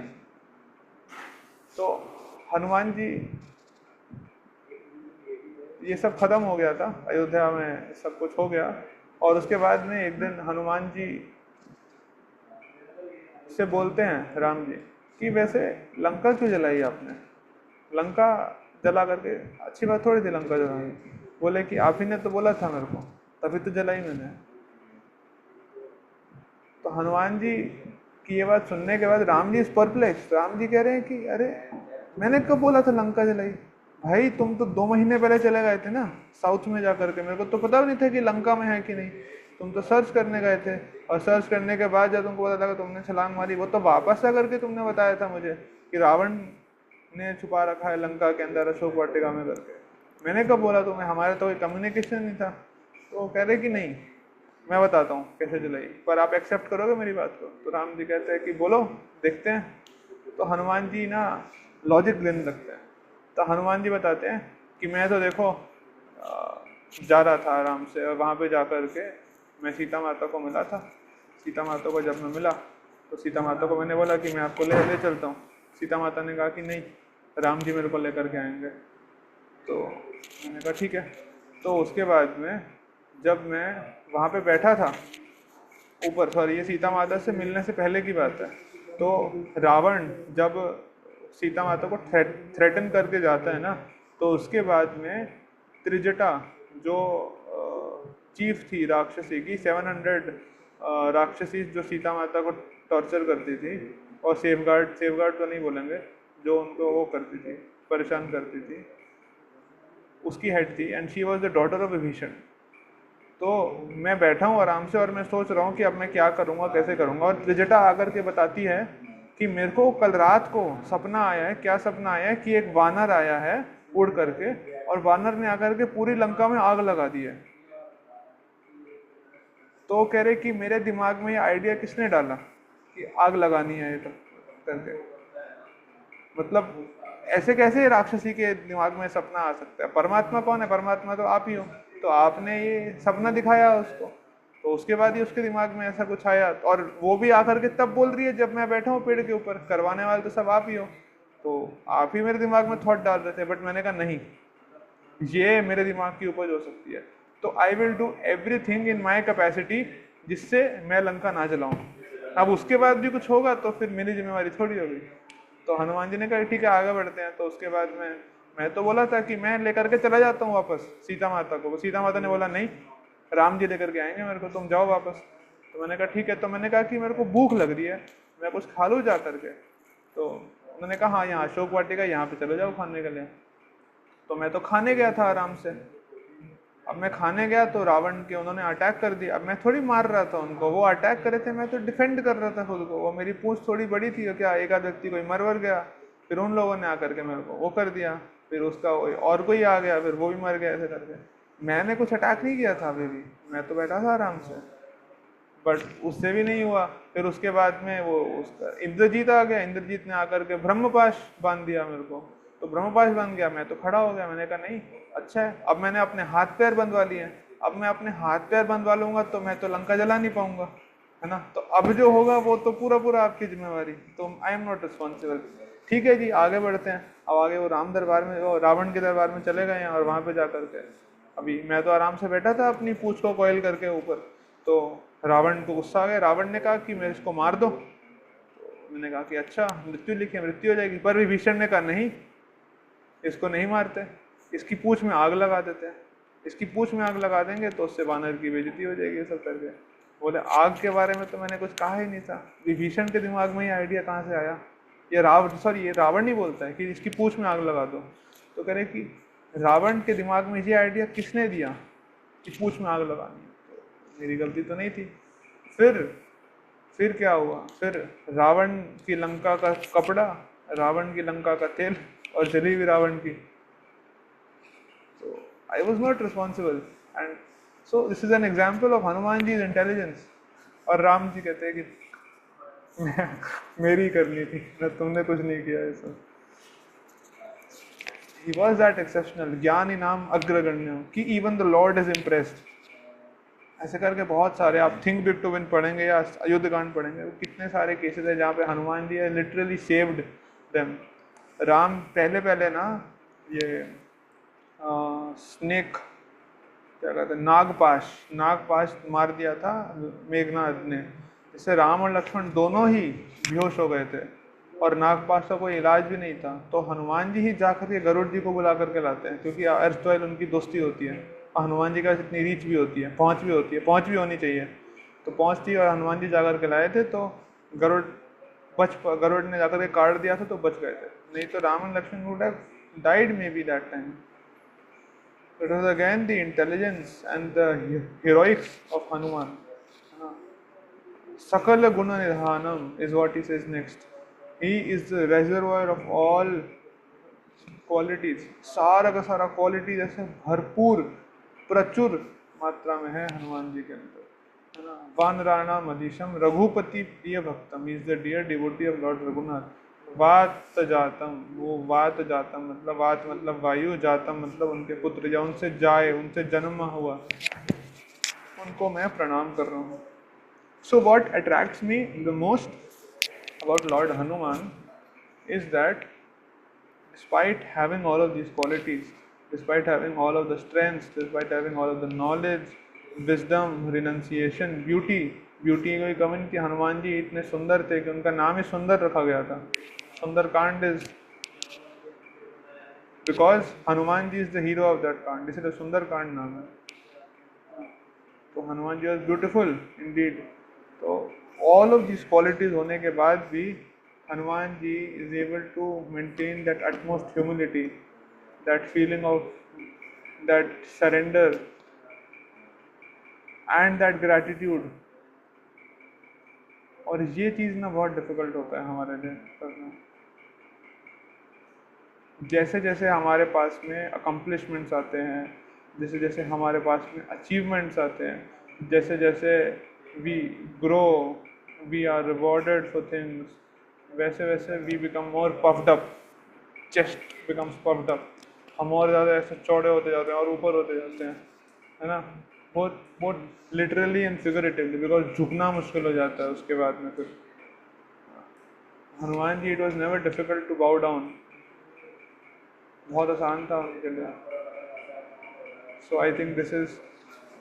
तो हनुमान जी, ये सब खत्म हो गया था अयोध्या में, सब कुछ हो गया। और उसके बाद में एक दिन हनुमान जी से बोलते हैं राम जी कि वैसे लंका क्यों जलाई आपने? लंका जला करके अच्छी बात थोड़ी थी लंका जलानी। बोले कि आप ही ने तो बोला था मेरे को, तभी तो जलाई मैंने। तो हनुमान जी की ये बात सुनने के बाद राम जी इस परप्लेक्स। राम जी कह रहे हैं कि अरे मैंने कब बोला था लंका जलाई? भाई तुम तो 2 महीने पहले चले गए थे ना साउथ में जा करके, मेरे को तो पता भी नहीं था कि लंका में है कि नहीं। तुम तो सर्च करने गए थे, और सर्च करने के बाद जब तुमको पता लगा तुमने छलांग मारी, वो तो वापस आकर के तुमने बताया था मुझे कि रावण ने छुपा रखा है लंका के अंदर अशोक वाटिका में करके। मैंने कब बोला तुम्हें? हमारे तो कोई कम्युनिकेशन नहीं था। तो कह रहे कि नहीं, मैं बताता हूँ कैसे जलाई, पर आप एक्सेप्ट करोगे मेरी बात को? तो राम जी कहते हैं कि बोलो देखते हैं। तो हनुमान जी ना लॉजिक देने लगते हैं। तो हनुमान जी बताते हैं कि मैं तो देखो जा रहा था आराम से, और वहाँ पे जा कर के मैं सीता माता को मिला था। सीता माता को जब मैं मिला तो सीता माता को मैंने बोला कि मैं आपको ले चलता हूँ। सीता माता ने कहा कि नहीं, राम जी मेरे को लेकर के आएंगे। तो मैंने कहा ठीक है। तो उसके बाद में जब मैं वहाँ पे बैठा था ऊपर, सॉरी ये सीता माता से मिलने से पहले की बात है, तो रावण जब सीता माता को थ्रेटन करके जाता है ना, तो उसके बाद में त्रिजटा जो चीफ थी राक्षसी की, 700 राक्षसी जो सीता माता को टॉर्चर करती थी, और सेफगार्ड तो नहीं बोलेंगे, जो उनको वो करती थी, परेशान करती थी, उसकी हेड थी। And she was the daughter of Vibhishan. तो मैं बैठा हूँ आराम से और मैं सोच रहा हूँ कि अब मैं क्या करूँगा, कैसे करूँगा। और त्रिजटा आकर के बताती है कि मेरे को कल रात को सपना आया है। क्या सपना आया है? कि एक वानर आया है उड़ करके, और वानर ने आकर के पूरी लंका में आग लगा दी है। तो कह रहे कि मेरे दिमाग में ये आइडिया किसने डाला कि आग लगानी है ये करके। मतलब ऐसे कैसे राक्षसी के दिमाग में सपना आ सकता है? परमात्मा कौन है? परमात्मा तो आप ही हो। तो आपने ये सपना दिखाया उसको, तो उसके बाद ही उसके दिमाग में ऐसा कुछ आया। और वो भी आकर के तब बोल रही है जब मैं बैठा हूँ पेड़ के ऊपर, करवाने वाले तो सब आप ही हो, तो आप ही मेरे दिमाग में थॉट डाल रहे थे। बट मैंने कहा नहीं, ये मेरे दिमाग की उपज हो सकती है, तो I will do everything in my capacity जिससे मैं लंका ना जलाऊं। अब उसके बाद भी कुछ होगा तो फिर मेरी जिम्मेवारी थोड़ी होगी। तो हनुमान जी ने कहा ठीक है आगे बढ़ते हैं। तो उसके बाद मैं तो बोला था कि मैं लेकर के चला जाता हूँ वापस सीता माता को। सीता माता ने बोला नहीं, राम जी लेकर के आएंगे मेरे को, तुम जाओ वापस। तो मैंने कहा ठीक है। तो मैंने कहा कि मेरे को भूख लग रही है, मैं कुछ खा लूँ जा करके। तो उन्होंने कहा हाँ यहाँ अशोक वाटिका, यहाँ पे चले जाओ खाने के लिए। तो मैं तो खाने गया था आराम से। अब मैं खाने गया तो रावण के उन्होंने अटैक कर दिया। अब मैं थोड़ी मार रहा था उनको, वो अटैक करे थे, मैं तो डिफेंड कर रहा था खुद को। वो मेरी पूंछ थोड़ी बड़ी थी क्या, एक आध व्यक्ति कोई मर गया, फिर उन लोगों ने आकर के मेरे को वो कर दिया, फिर उसका और कोई आ गया, फिर वो भी मर गया, ऐसे करके। मैंने कुछ अटैक नहीं किया था अभी भी, मैं तो बैठा था आराम से। बट उससे भी नहीं हुआ। फिर उसके बाद में वो उसका इंद्रजीत आ गया, इंद्रजीत ने आकर के ब्रह्मपाश बांध दिया मेरे को। तो ब्रह्मपाश बन गया, मैं तो खड़ा हो गया। मैंने कहा नहीं अच्छा है, अब मैंने अपने हाथ पैर बंधवा लिए। अब मैं अपने हाथ पैर बंधवा लूंगा तो मैं तो लंका जला नहीं पाऊंगा, है ना। तो अब जो होगा वो तो पूरा पूरा आपकी जिम्मेवारी, तो आई एम नॉट रिस्पॉन्सिबल। ठीक है जी, आगे बढ़ते हैं। अब आगे वो राम दरबार में, वो रावण के दरबार में चले गए हैं और वहां पे जा करके अभी मैं तो आराम से बैठा था अपनी पूंछ को कोयल करके ऊपर। तो रावण को गुस्सा आ गया। रावण ने कहा कि मैं इसको मार दो। तो मैंने कहा कि अच्छा मृत्यु लिखी है, मृत्यु हो जाएगी। पर विभीषण ने कहा नहीं, इसको नहीं मारते, इसकी पूंछ में आग लगा देते हैं। इसकी पूंछ में आग लगा देंगे तो उससे वानर की बेइज्जती हो जाएगी, सब करके। बोले आग के बारे में तो मैंने कुछ कहा ही नहीं था, विभीषण के दिमाग में ये आइडिया कहाँ से आया? ये रावण ही बोलता है कि इसकी पूंछ में आग लगा दो। तो कह रहे कि रावण के दिमाग में ये आइडिया किसने दिया कि पूंछ में आग लगानी है? तो मेरी गलती तो नहीं थी। फिर क्या हुआ? फिर रावण की लंका का कपड़ा, रावण की लंका का तेल, और जली भी रावण की। तो I was not responsible. And so this is an example of Hanuman ji intelligence. और राम जी कहते हैं कि मेरी करनी थी ना, तुमने कुछ नहीं किया। ये सब he was that exceptional, ज्ञान इनाम अग्रगण्य, कि even the Lord is impressed। ऐसे करके बहुत सारे, आप थिंक बिग टू विन पढ़ेंगे या अयोध्या कांड पढ़ेंगे, कितने सारे केसेस है जहाँ पे हनुमान जी लिटरली सेव्ड देम। राम पहले ना ये स्नेक क्या कहते हैं, नागपाश मार दिया था मेघनाद ने, जिससे राम और लक्ष्मण दोनों ही बेहोश हो गए थे और नागपाश का कोई इलाज भी नहीं था। तो हनुमान जी ही जाकर के गरुड़ जी को बुला करके लाते हैं, क्योंकि अर्स्टवाइल उनकी दोस्ती होती है। हनुमान जी का इतनी रीच भी होती है, पहुंच भी होनी चाहिए। तो पहुंच थी और हनुमान जी जाकर के लाए थे, तो गरुड़ ने जाकर के काट दिया था तो बच गए थे, नहीं तो Ram and Lakshman would have died maybe that time. It was again the intelligence and the heroics of Hanuman. Sakala guna nidhanam is what he says next. He is the reservoir of all qualities. सारा का सारा quality जैसे भरपूर प्रचुर मात्रा में है हनुमान जी के अंदर, है ना। वानराणाम अधीशम रघुपति प्रिय भक्तम, is the dear devotee of Lord Raghunath. वात जातम, वो वात जातम मतलब वात मतलब वायु, जातम मतलब उनके पुत्र, या उनसे जाए, उनसे जन्म हुआ, उनको मैं प्रणाम कर रहा हूँ। So what attracts me the most about Lord Hanuman is that despite having all of these qualities, despite having all of the strengths, despite having all of the knowledge, wisdom, renunciation, beauty कोई कमी नहीं थी। हनुमान जी इतने सुंदर थे कि उनका नाम ही सुंदर रखा गया था। Sundar Kand is because Hanuman ji is the hero of that Kand, इसलिए सुंदर कांड नाम है। तो Hanuman ji was beautiful indeed. तो ऑल ऑफ दिस क्वालिटीज होने के बाद भी Hanuman ji is able to maintain that utmost humility, that feeling of that surrender and that gratitude। और ये चीज़ ना बहुत डिफिकल्ट होता है हमारे लिए करना। जैसे जैसे हमारे पास में अकम्पलिशमेंट्स आते हैं, जैसे जैसे हमारे पास में अचीवमेंट्स आते हैं, जैसे जैसे we grow, we are rewarded for things, वैसे वैसे we become more puffed up, chest becomes puffed up, हम और ज़्यादा ऐसे चौड़े होते जाते हैं और ऊपर होते जाते हैं, है ना। बहुत बहुत लिटरली एंड फिगरेटिवली, बिकॉज झुकना मुश्किल हो जाता है उसके बाद में। फिर Hanuman ji, it was never difficult to bow down, बहुत आसान था उनके लिए। So I think this is,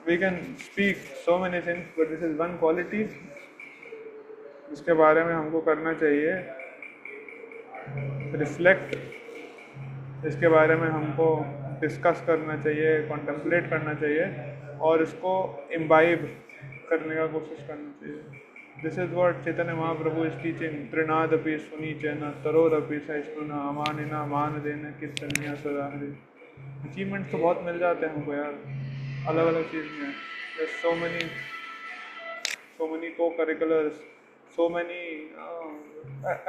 we can speak so many things, but this is one quality जिसके बारे में हमको करना चाहिए रिफ्लेक्ट, इसके बारे में हमको डिस्कस करना चाहिए, कॉन्टेम्पलेट करना चाहिए और इसको इम्बाइब करने का कोशिश करना चाहिए। This is what Chaitanya Mahaprabhu is teaching, तृणादपि सुनीचैन तरोरपि सहिष्णुना अमानिना मानदेन कीर्तनीय सदा हरि। अचीवमेंट्स तो बहुत मिल जाते हैं हमको यार, अलग अलग चीज़ में। सो मनी को करिकुलर्स, सो मनी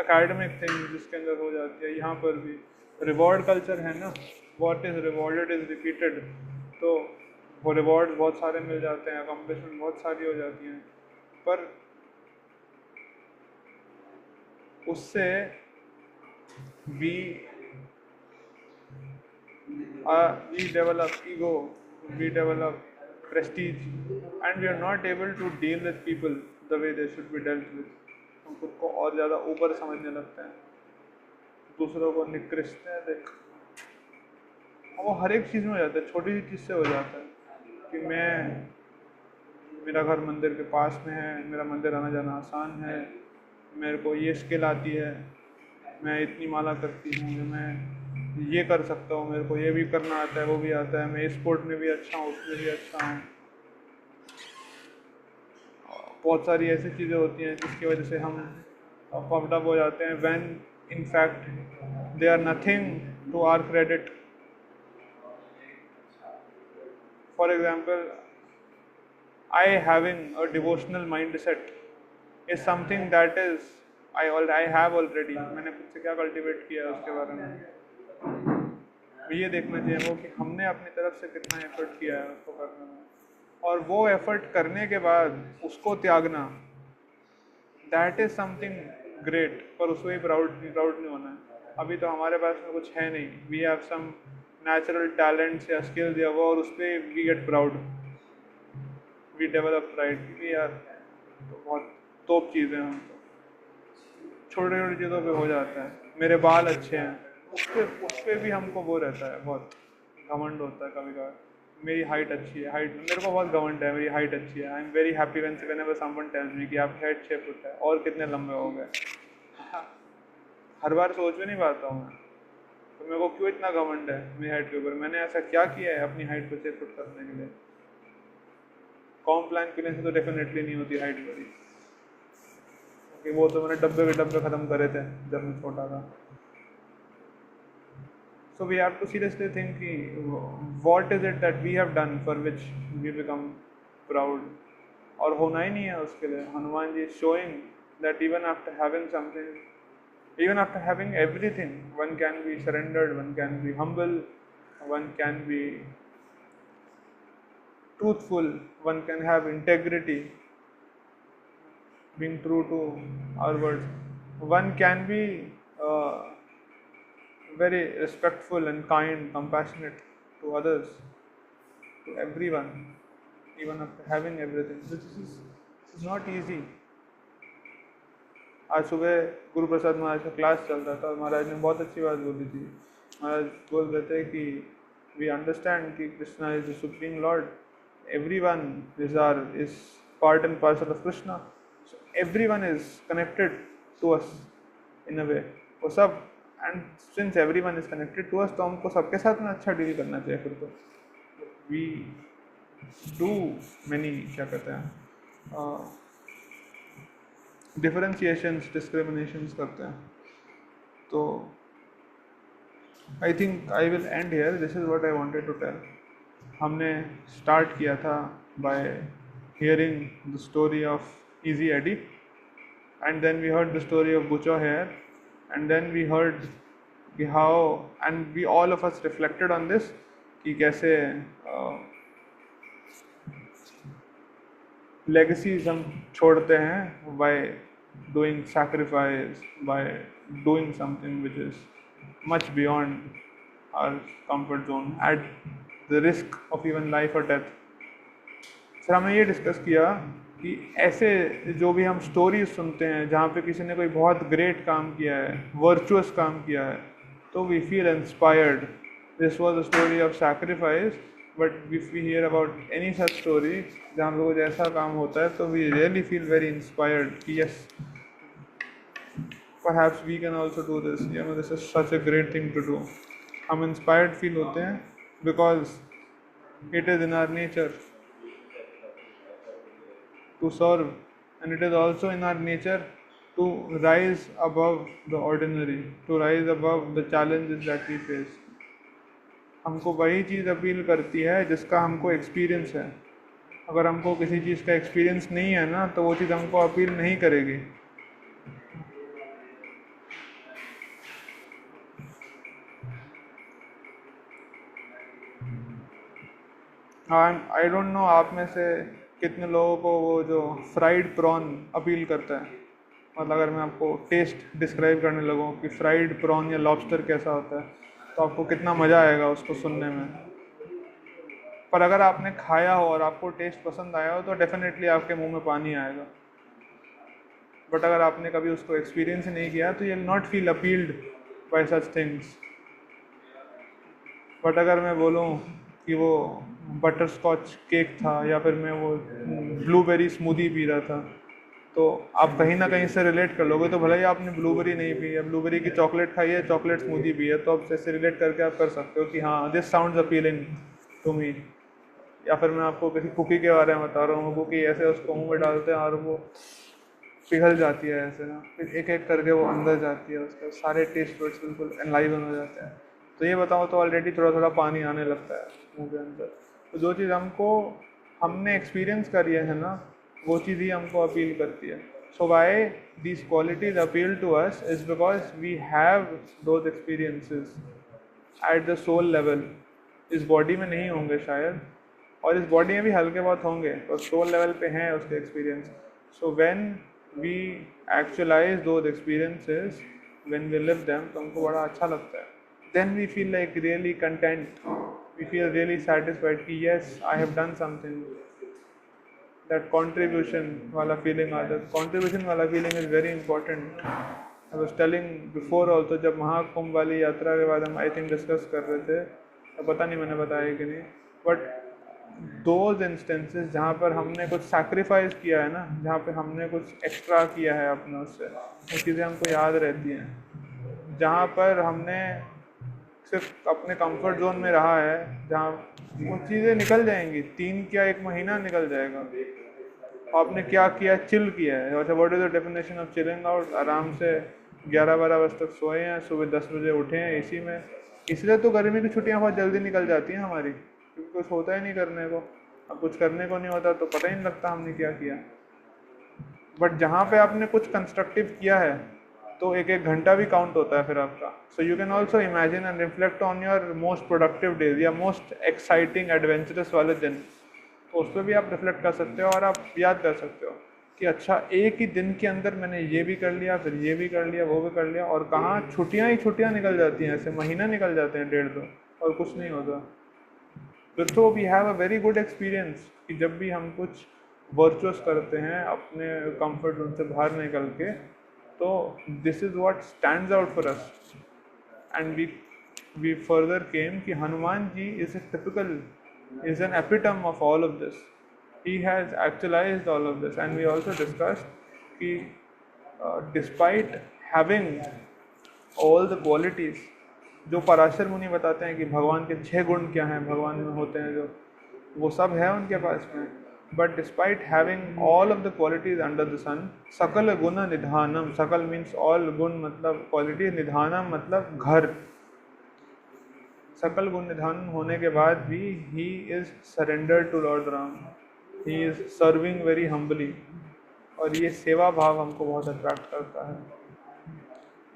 एकेडमिक थिंग्स जिसके अंदर हो जाती है। यहाँ पर भी रिवॉर्ड कल्चर है ना, what is rewarded is repeated, तो वो रिवॉर्ड बहुत सारे मिल जाते हैं, अकम्पलिशमेंट बहुत सारी हो जाती हैं, पर उससे we develop ego, we develop prestige, and we are not able to deal with people the way they should be dealt with. हम खुद को और ज़्यादा ऊपर समझने लगते हैं, दूसरों को निकृष्ट है देख, वो हर एक चीज़ में हो जाता है, छोटी सी चीज़ से हो जाता है कि मेरा घर मंदिर के पास में है, मेरा मंदिर आना जाना आसान है, मेरे को ये स्किल आती है, मैं इतनी माला करती हूँ, मैं ये कर सकता हूँ, मेरे को ये भी करना आता है, वो भी आता है, मैं इस स्पोर्ट में भी अच्छा हूँ, उसमें भी अच्छा हूँ। बहुत सारी ऐसी चीज़ें होती हैं जिसकी वजह से हम पफ्ड अप हो जाते हैं, when in fact they are nothing to our credit. For example, I having a devotional mindset is something that is I have already, मैंने खुद से क्या कल्टिवेट किया है उसके बारे में ये देखना चाहिए वो कि हमने अपनी तरफ से कितना एफर्ट किया है उसको करने में, और वो एफर्ट करने के बाद उसको त्यागना, दैट इज़ समथिंग ग्रेट। पर उसको ही प्राउड नहीं होना है। अभी तो हमारे पास में कुछ है नहीं, we have some natural talents या स्किल्स या वो, और उस पर we get proud, we develop pride, we are तो बहुत तोप चीज़ें हम तो छोटी छोटी चीज़ों पे हो जाता है। मेरे बाल अच्छे हैं, उस पर भी हमको वो रहता है, बहुत घमंड होता है कभी कभार। मेरी हाइट अच्छी है, हाइट मेरे को बहुत घमंड है, मेरी हाइट अच्छी है। I am very happy whenever someone tells me कि आपकी हाइट 6 फुट है और कितने लंबे हो गए। हर बार सोच भी नहीं पाता हूँ मैं, तो मेरे को क्यों इतना घमंड है मेरी हाइट के ऊपर, मैंने ऐसा क्या किया है अपनी हाइट को 6 फुट करने के लिए। कॉम प्लान पीने से तो डेफिनेटली नहीं होती हाइट बड़ी, क्योंकि वो तो मैंने डब्बे के डब्बे ख़त्म करे थे जब मैं छोटा था। So we have to seriously think कि what is it that we have done for which we become proud, और होना ही नहीं है उसके लिए। Hanuman ji showing that even after having something, even after having everything, one can be surrendered, one can be humble, one can be truthful, one can have integrity, being true to our words, one can be uh, very respectful and kind, compassionate to others, to everyone, even after having everything. This is not easy. आज सुबह गुरु प्रसाद महाराज का class चल रहा था और महाराज ने बहुत अच्छी बात बोली थी। महाराज बोल रहे थे कि वी अंडरस्टैंड कि Krishna is the supreme lord, everyone is part and parcel of Krishna, so everyone is connected to us in a way, वो सब, and since everyone is connected to us तो हमको सबके साथ में अच्छा डील करना चाहिए। फिर तो वी डू मैनी क्या कहते हैं डिफरेंशिएशंस, डिस्क्रिमिनेशंस करते हैं। तो I think I will end here, this is what I wanted to tell. हमने स्टार्ट किया था by hearing the story of Easy Eddie, and then we heard the story of Butch O'Hare, and then we heard how, and we all of us reflected on this कि कैसे legacies हम छोड़ते हैं by doing sacrifice, by doing something which is much beyond our comfort zone at the risk of even life और death. फिर हमने ये discuss किया कि ऐसे जो भी हम स्टोरीज सुनते हैं जहाँ पे किसी ने कोई बहुत ग्रेट काम किया है, वर्चुअस काम किया है, तो we feel inspired. This was a story of sacrifice, but if we hear about any such story जहाँ पे कुछ ऐसा काम होता है तो we really feel very inspired कि yes, perhaps we can also do this, this is such a great thing to do। हम इंस्पायर्ड फील होते हैं because it is in our nature to serve, and it is also in our nature to rise above the ordinary, to rise above the challenges that we face। हमको वही चीज़ appeal करती है जिसका हमको experience है। अगर हमको किसी चीज़ का एक्सपीरियंस नहीं है ना, तो वो चीज़ हमको अपील नहीं करेगी। आई डोंट नो आप में से कितने लोगों को वो जो फ्राइड प्रॉन अपील करता है। मतलब अगर मैं आपको टेस्ट डिस्क्राइब करने लगूँ कि फ्राइड प्रॉन या लॉबस्टर कैसा होता है, तो आपको कितना मज़ा आएगा उसको सुनने में। पर अगर आपने खाया हो और आपको टेस्ट पसंद आया हो तो डेफिनेटली आपके मुंह में पानी आएगा। बट अगर आपने कभी उसको एक्सपीरियंस ही नहीं किया तो you will not feel appealed bye such things. But अगर मैं बोलूँ कि वो बटर स्कॉच केक था या फिर मैं वो ब्लूबेरी स्मूदी पी रहा था, तो आप कहीं ना कहीं से रिलेट कर लोगे। तो भले ही आपने ब्लूबेरी नहीं पी है, ब्लूबेरी की चॉकलेट खाई है, चॉकलेट स्मूदी पी है, तो आप जैसे रिलेट करके आप कर सकते हो कि हाँ, this sounds appealing to me. या फिर मैं आपको किसी कुकी के बारे में बता रहा हूँ, कुकी ऐसे उसको मुँह में डालते हैं और वो पिघल जाती है ऐसे ना, फिर एक एक करके वो अंदर जाती है, उसके सारे टेस्ट बड्स बिल्कुल एनलाइवन हो जाते हैं। तो ये बताओ तो ऑलरेडी थोड़ा थोड़ा पानी आने लगता है मुंह के अंदर। तो जो चीज़ हमने एक्सपीरियंस करी है ना, वो चीज़ ही हमको अपील करती है। So why these qualities appeal to us is because we have those experiences at the soul level. इस बॉडी में नहीं होंगे शायद, और इस बॉडी में भी हल्के बहुत होंगे, और सोल लेवल पे हैं उसके experience. So when we actualise those experiences, when we live them, तो हमको बड़ा अच्छा लगता है। Then we feel like really content, we feel really satisfied कि yes, I have done something. That contribution वाला फीलिंग आता है। कॉन्ट्रीब्यूशन वाला feeling is very important. I was telling before also, जब महाकुंभ वाली यात्रा के बाद हम आई थिंक डिस्कस कर रहे थे, तो पता नहीं मैंने बताया कि नहीं, बट दोज इंस्टेंसेस जहाँ पर हमने कुछ सैक्रिफाइस किया है ना, जहाँ पे हमने कुछ एक्स्ट्रा किया है अपने उससे, वो चीज़ें हमको याद रहती हैं। जहाँ पर हमने सिर्फ अपने कंफर्ट जोन में रहा है, जहाँ वो चीज़ें निकल जाएंगी, 3 क्या 1 महीना निकल जाएगा। आपने क्या किया, चिल किया है। अच्छा, what is the definition of chilling out? आराम से 11-12 बजे तक सोए हैं, सुबह 10 बजे उठे हैं इसी में। इसलिए तो गर्मी की छुट्टियां बहुत जल्दी निकल जाती हैं हमारी, क्योंकि कुछ होता ही नहीं करने को। अब कुछ करने को नहीं होता तो पता ही नहीं लगता हमने क्या किया। बट जहाँ पे आपने कुछ कंस्ट्रक्टिव किया है, तो 1-1 घंटा भी काउंट होता है फिर आपका। So you can also imagine and reflect on your most productive days या मोस्ट एक्साइटिंग एडवेंचरस वाले दिन। तो उस पर भी आप रिफ्लेक्ट कर सकते हो और आप याद कर सकते हो कि अच्छा, एक ही दिन के अंदर मैंने ये भी कर लिया, फिर ये भी कर लिया, वो भी कर लिया, और कहाँ छुट्टियाँ ही छुट्टियाँ निकल जाती हैं, ऐसे महीना निकल जाते हैं 1.5-2 और कुछ नहीं होता। तो we have a very good experience कि जब भी हम कुछ वर्चुअस करते हैं अपने कंफर्ट जोन से बाहर निकल के, तो this is what stands out for us. And we further came कि Hanuman ji is a typical, is an epitome of all of this. He has actualized all of this, and we also discussed कि despite having all the qualities, जो पराशर मुनि बताते हैं कि भगवान के 6 गुण क्या हैं भगवान में होते हैं, जो वो सब है उनके पास में, but despite having all of the qualities under the sun, सकल गुण निधानम, सकल means all गुण मतलब quality, निधानम मतलब घर, सकल गुण निधान होने के बाद भी he is surrendered to lord Ram, he is serving very humbly. और ये सेवा भाव हमको बहुत अट्रैक्ट करता है।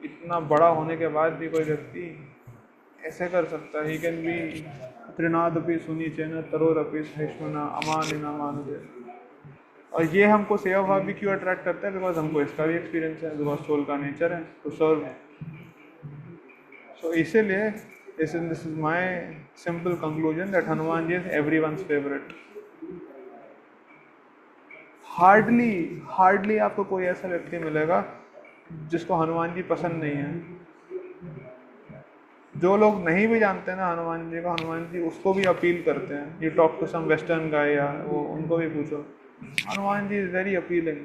इतना बड़ा होने के बाद भी कोई व्यक्ति ऐसे कर सकता है। ही कैन बी त्रिनादपि सुनी चैन तरोरपि सहिष्णुना अमानिना मानुजे। और ये हमको सेवा भाव भी क्यों अट्रैक्ट करता है, बिकॉज हमको इसका भी एक्सपीरियंस है, बिकॉज सोल का नेचर है टू सर्व। सो इसीलिए this is my simple conclusion that Hanuman ji is everyone's favourite. Hardly आपको कोई ऐसा व्यक्ति मिलेगा जिसको हनुमान जी पसंद नहीं है। जो लोग नहीं भी जानते ना हनुमान जी को, हनुमान जी उसको भी अपील करते हैं। You talk to some western guy या वो उनको भी पूछो, Hanuman ji is very appealing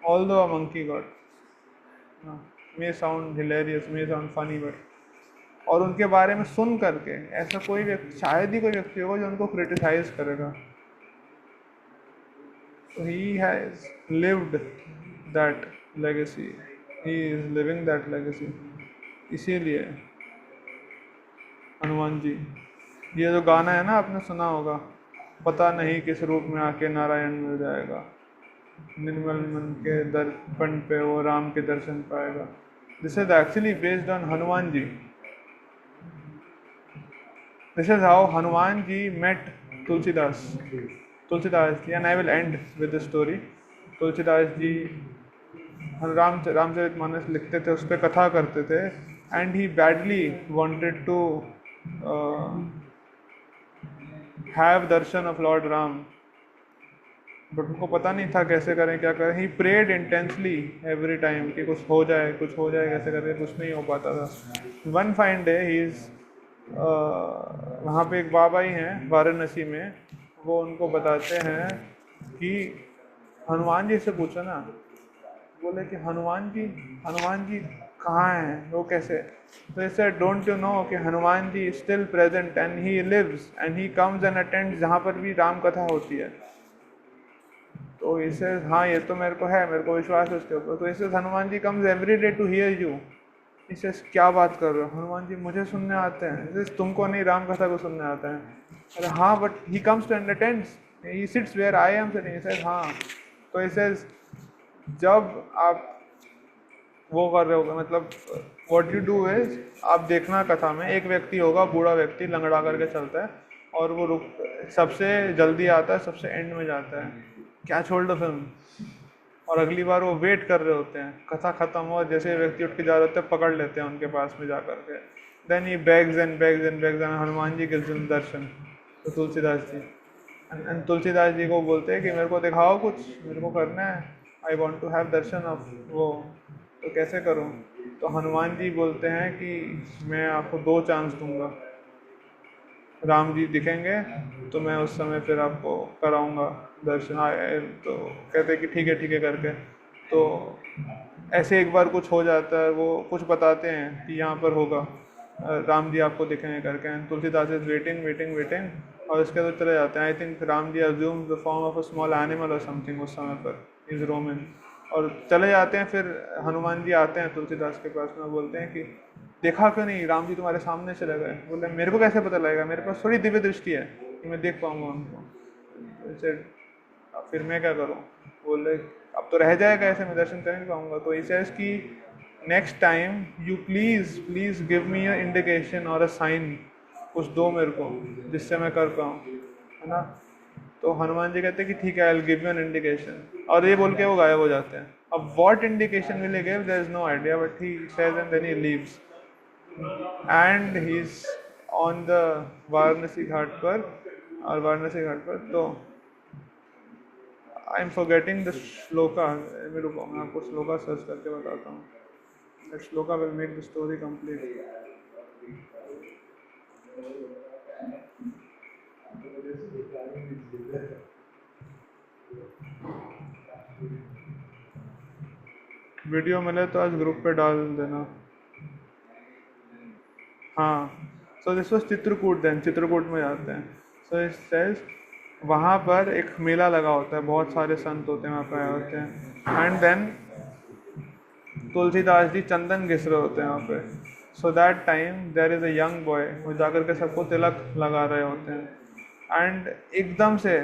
although a monkey god, may sound hilarious, may sound funny, but और उनके बारे में सुन करके ऐसा कोई व्यक्ति, शायद ही कोई व्यक्ति होगा जो उनको क्रिटिसाइज करेगा। So he has lived that legacy. He is living that legacy. इसीलिए हनुमान जी, ये जो गाना है ना आपने सुना होगा, पता नहीं किस रूप में आके नारायण मिल जाएगा, निर्मल मन के दर्पण पे वो राम के दर्शन पाएगा। This is actually based on Hanuman ji. This is how Hanuman ji met Tulsidas ji, and I will end with the story. Tulsidas ji Ramcharitmanas लिखते थे, उस पर कथा करते थे, and he badly wanted to have darshan of Lord Ram, but उनको पता नहीं था कैसे करें, क्या करें। He prayed intensely every time कि कुछ हो जाए, कैसे करके कुछ नहीं हो पाता था। One fine day he is वहाँ पे एक बाबा ही हैं वाराणसी में, वो उनको बताते हैं कि हनुमान जी से पूछो ना। बोले कि हनुमान जी कहाँ हैं, वो कैसे? तो ऐसे डोंट यू नो कि Hanuman ji still present and he lives and he comes and attends जहाँ पर भी राम कथा होती है। तो इसे हाँ, ये तो मेरे को विश्वास है उसके ऊपर। तो इसे Hanuman ji comes every day to hear you. इसे क्या बात कर रहे हो? हनुमान जी मुझे सुनने आते हैं, इसे तुमको नहीं राम कथा को सुनने आता है? अरे हाँ, but he comes to and attends, he sits where I am sitting. इसे हाँ, तो इसे जब आप वो कर रहे होगा, मतलब व्हाट यू डू इज, आप देखना कथा में एक व्यक्ति होगा, बूढ़ा व्यक्ति लंगड़ा करके चलता है, और वो सबसे जल्दी आता है, सबसे एंड में जाता है, कैच होल्ड ऑफ हिम। और अगली बार वो वेट कर रहे होते हैं, कथा खत्म हो, जैसे व्यक्ति उठ के जा रहे होते हैं, पकड़ लेते हैं उनके पास में जा करके। Then he begs and Hanuman ji gives him darshan. तो तुलसीदास जी, तुलसीदास जी को बोलते हैं कि मेरे को दिखाओ कुछ, मेरे को करना है, I want to have darshan of वो, तो कैसे करूँ? तो हनुमान जी बोलते हैं कि मैं आपको 2 चांस दूंगा, राम जी दिखेंगे तो मैं उस समय फिर आपको कराऊंगा दर्शन। तो कहते हैं कि ठीक है करके। तो ऐसे एक बार कुछ हो जाता है, वो कुछ बताते हैं कि यहाँ पर होगा, राम जी आपको दिखेंगे करके। तुलसीदास इज वेटिंग और उसके बाद चले जाते हैं। I think Ram ji assume the form of a small animal और समथिंग उस समय पर, इज रोमन, और चले जाते हैं। फिर हनुमान जी आते हैं तुलसीदास के पास में, बोलते हैं कि देखा क्यों नहीं, राम जी तुम्हारे सामने चले गए। बोले मेरे को कैसे पता लगेगा, मेरे पास थोड़ी दिव्य दृष्टि है कि मैं देख पाऊंगा उनको। ऐसे फिर मैं क्या करूँ? बोले अब तो रह जाएगा ऐसे, मैं दर्शन कर नहीं पाऊंगा। तो इसे कि next time you please give me a indication और अ साइन, कुछ दो मेरे को जिससे मैं कर पाऊँ, है ना? तो हनुमान जी कहते हैं कि ठीक है, I will give you an indication, और ये बोल के वो गायब हो जाते हैं। अब what indication will he give, there is no idea, but he says and then he leaves and he is on the Varanasi ghat पर। तो I am forgetting the shloka, मैं आपको श्लोका सर्च करके बताता हूँ। That shloka will make the story complete. Video मिले तो आज ग्रुप पे डाल देना। हाँ, so this was Chitrakoot. Then Chitrakoot में जाते हैं। सो इट सेज वहाँ पर एक मेला लगा होता है, बहुत सारे संत होते हैं वहाँ पर आए होते हैं, एंड देन तुलसीदास जी चंदन घिस रहे होते हैं वहाँ पे। So that time there is a young boy, वो जाकर के सबको तिलक लगा रहे होते हैं, एंड एकदम से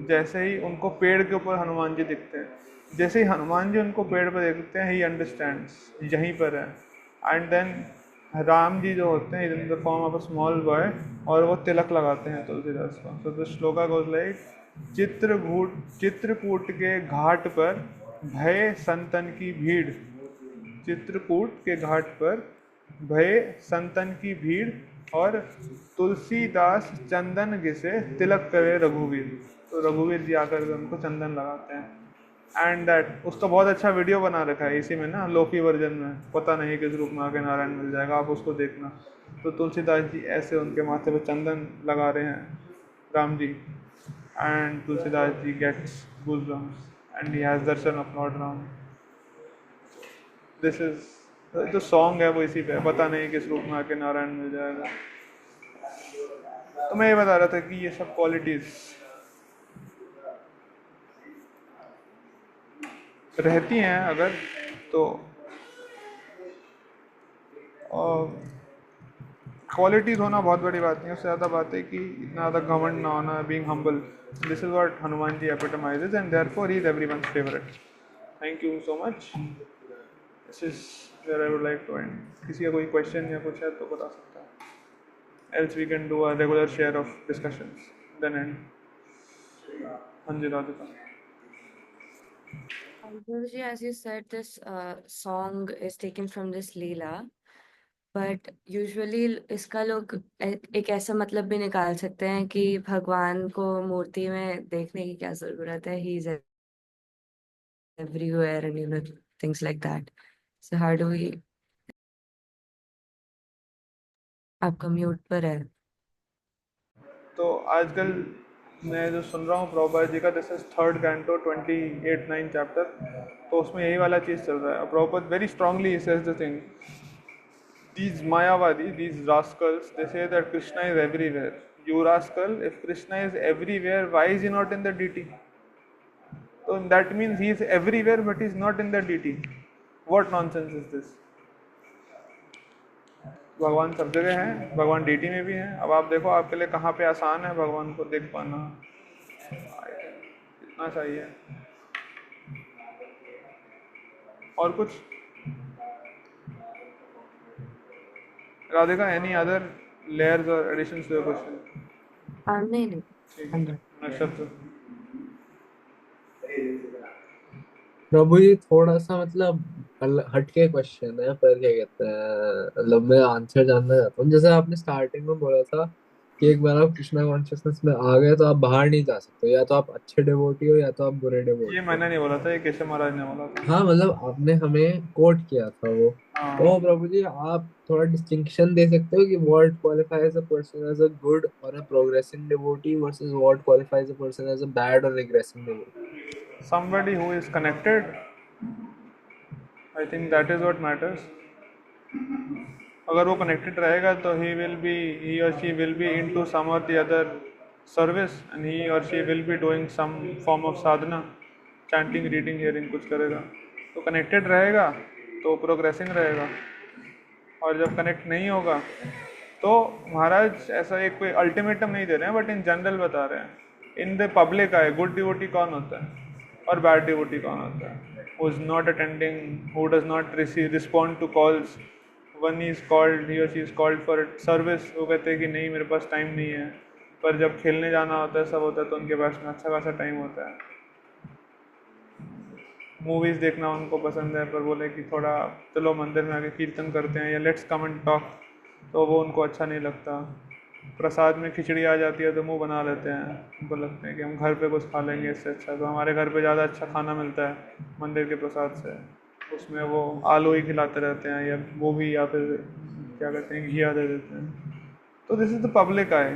जैसे ही उनको पेड़ के ऊपर हनुमान जी दिखते हैं, जैसे ही हनुमान जी उनको पेड़ पर देखते हैं, ही अंडरस्टैंड्स यहीं पर है। एंड देन राम जी जो होते हैं in the form of a small boy, और वो तिलक लगाते हैं तुलसीदास को। So the shloka goes like Chitrakoot के घाट पर भय संतन की भीड़, चित्रकूट के घाट पर भय संतन की भीड़, और तुलसीदास चंदन घिसे तिलक करे रघुवीर। तो रघुवीर जी आकर के उनको चंदन लगाते हैं। एंड दैट उसका बहुत अच्छा वीडियो बना रखा है इसी में ना, लोफी वर्जन में, पता नहीं किस रूप में आके नारायण मिल जाएगा, आप उसको देखना। तो तुलसीदास जी ऐसे उनके माथे पे चंदन लगा रहे हैं Ram ji, and Tulsidas ji gets goosebumps and he has darshan of Lord Ram. This is जो सॉन्ग है वो इसी पे, पता नहीं किस रूप में आके नारायण मिल जाएगा। तो मैं ये बता रहा था कि ये सब क्वालिटीज रहती हैं अगर, तो क्वालिटीज होना बहुत बड़ी बात नहीं है, उससे ज़्यादा बात है कि इतना ज़्यादा घमंड ना होना, being humble. This is what Hanuman ji epitomises and therefore he is everyone's favourite. Thank you so much. This is where I would like to end. किसी का कोई क्वेश्चन या कुछ है तो बता सकता है, else we can do a regular share of discussions then end. हाँ जी Radhika. Guruji, as you said, this song is taken from this Leela, but usually इसका लोग एक ऐसा मतलब भी निकाल सकते हैं कि भगवान को मूर्ति में देखने की क्या जरूरत है, he is everywhere and things like that. So how do we? आपका म्यूट पर है। तो आजकल मैं जो सुन रहा हूँ प्रभुपाद जी का, this is third canto 28-9 chapter, तो उसमें यही वाला चीज़ चल रहा है। Prabhupada very strongly he says the thing, these mayavadi, these rascals, they say that Krishna is everywhere. You rascal, if Krishna is everywhere, why is he not in the DT? So that means he is everywhere but he is not in the DT. What nonsense is this? भगवान सब जगह हैं, भगवान DT में भी हैं। अब आप देखो आपके लिए कहाँ पे आसान है भगवान को देख पाना, इतना चाहिए। और कुछ राधिका, एनी अदर लेयर्स और एडिशंस टू योर क्वेश्चन? नहीं ठीक है, नक्षत्र। प्रभु जी थोड़ा सा मतलब हटके क्वेश्चन है, पर क्या कहते हैं, मतलब मैं आंसर जानना चाहता हूँ। जैसे आपने स्टार्टिंग में बोला था कि एक बार आप कृष्णा कॉन्शियसनेस में आ गए तो आप बाहर नहीं जा सकते, या तो आप अच्छे डिवोटी हो या तो आप बुरे ये डिवोटी हो। मैंने नहीं बोला था, ये केशव महाराज ने बोला था। हाँ मतलब आपने हमें कोट किया था वो। हाँ। तो प्रभु जी आप थोड़ा डिस्टिंक्शन दे सकते हो कि what qualifies a person as a good or a progressing devotee versus what qualifies a person as a bad or regressing devotee? Somebody who is connected, I think that is what matters. अगर वो connected रहेगा तो he or she will be into some or the other service and he or she will be doing some form of sadhana, chanting, reading, hearing कुछ करेगा। तो connected रहेगा तो progressing रहेगा, और जब कनेक्ट नहीं होगा तो महाराज ऐसा एक कोई अल्टीमेटम नहीं दे रहे हैं, बट इन जनरल बता रहे हैं। इन द पब्लिक आए गुड डिवोटी कौन होता है और बैड डिवोटी कौन होता है? Who is not attending, who does not respond to calls, one is called, he or she is called for service, वो कहते हैं कि नहीं मेरे पास टाइम नहीं है, पर जब खेलने जाना होता है सब होता है तो उनके पास में अच्छा खासा टाइम होता है। मूवीज़ देखना उनको पसंद है, पर बोले कि थोड़ा चलो मंदिर में आके कीर्तन करते हैं या लेट्स कम एंड टॉक, तो वो उनको अच्छा नहीं लगता। प्रसाद में खिचड़ी आ जाती है तो मुंह बना लेते हैं, उनको लगता है कि हम घर पे कुछ खा लेंगे इससे अच्छा, तो हमारे घर पे ज़्यादा अच्छा खाना मिलता है मंदिर के प्रसाद से, उसमें वो आलू ही खिलाते रहते हैं या वो भी, या फिर क्या कहते हैं घिया दे देते हैं। तो दिस इज़ द पब्लिक आई।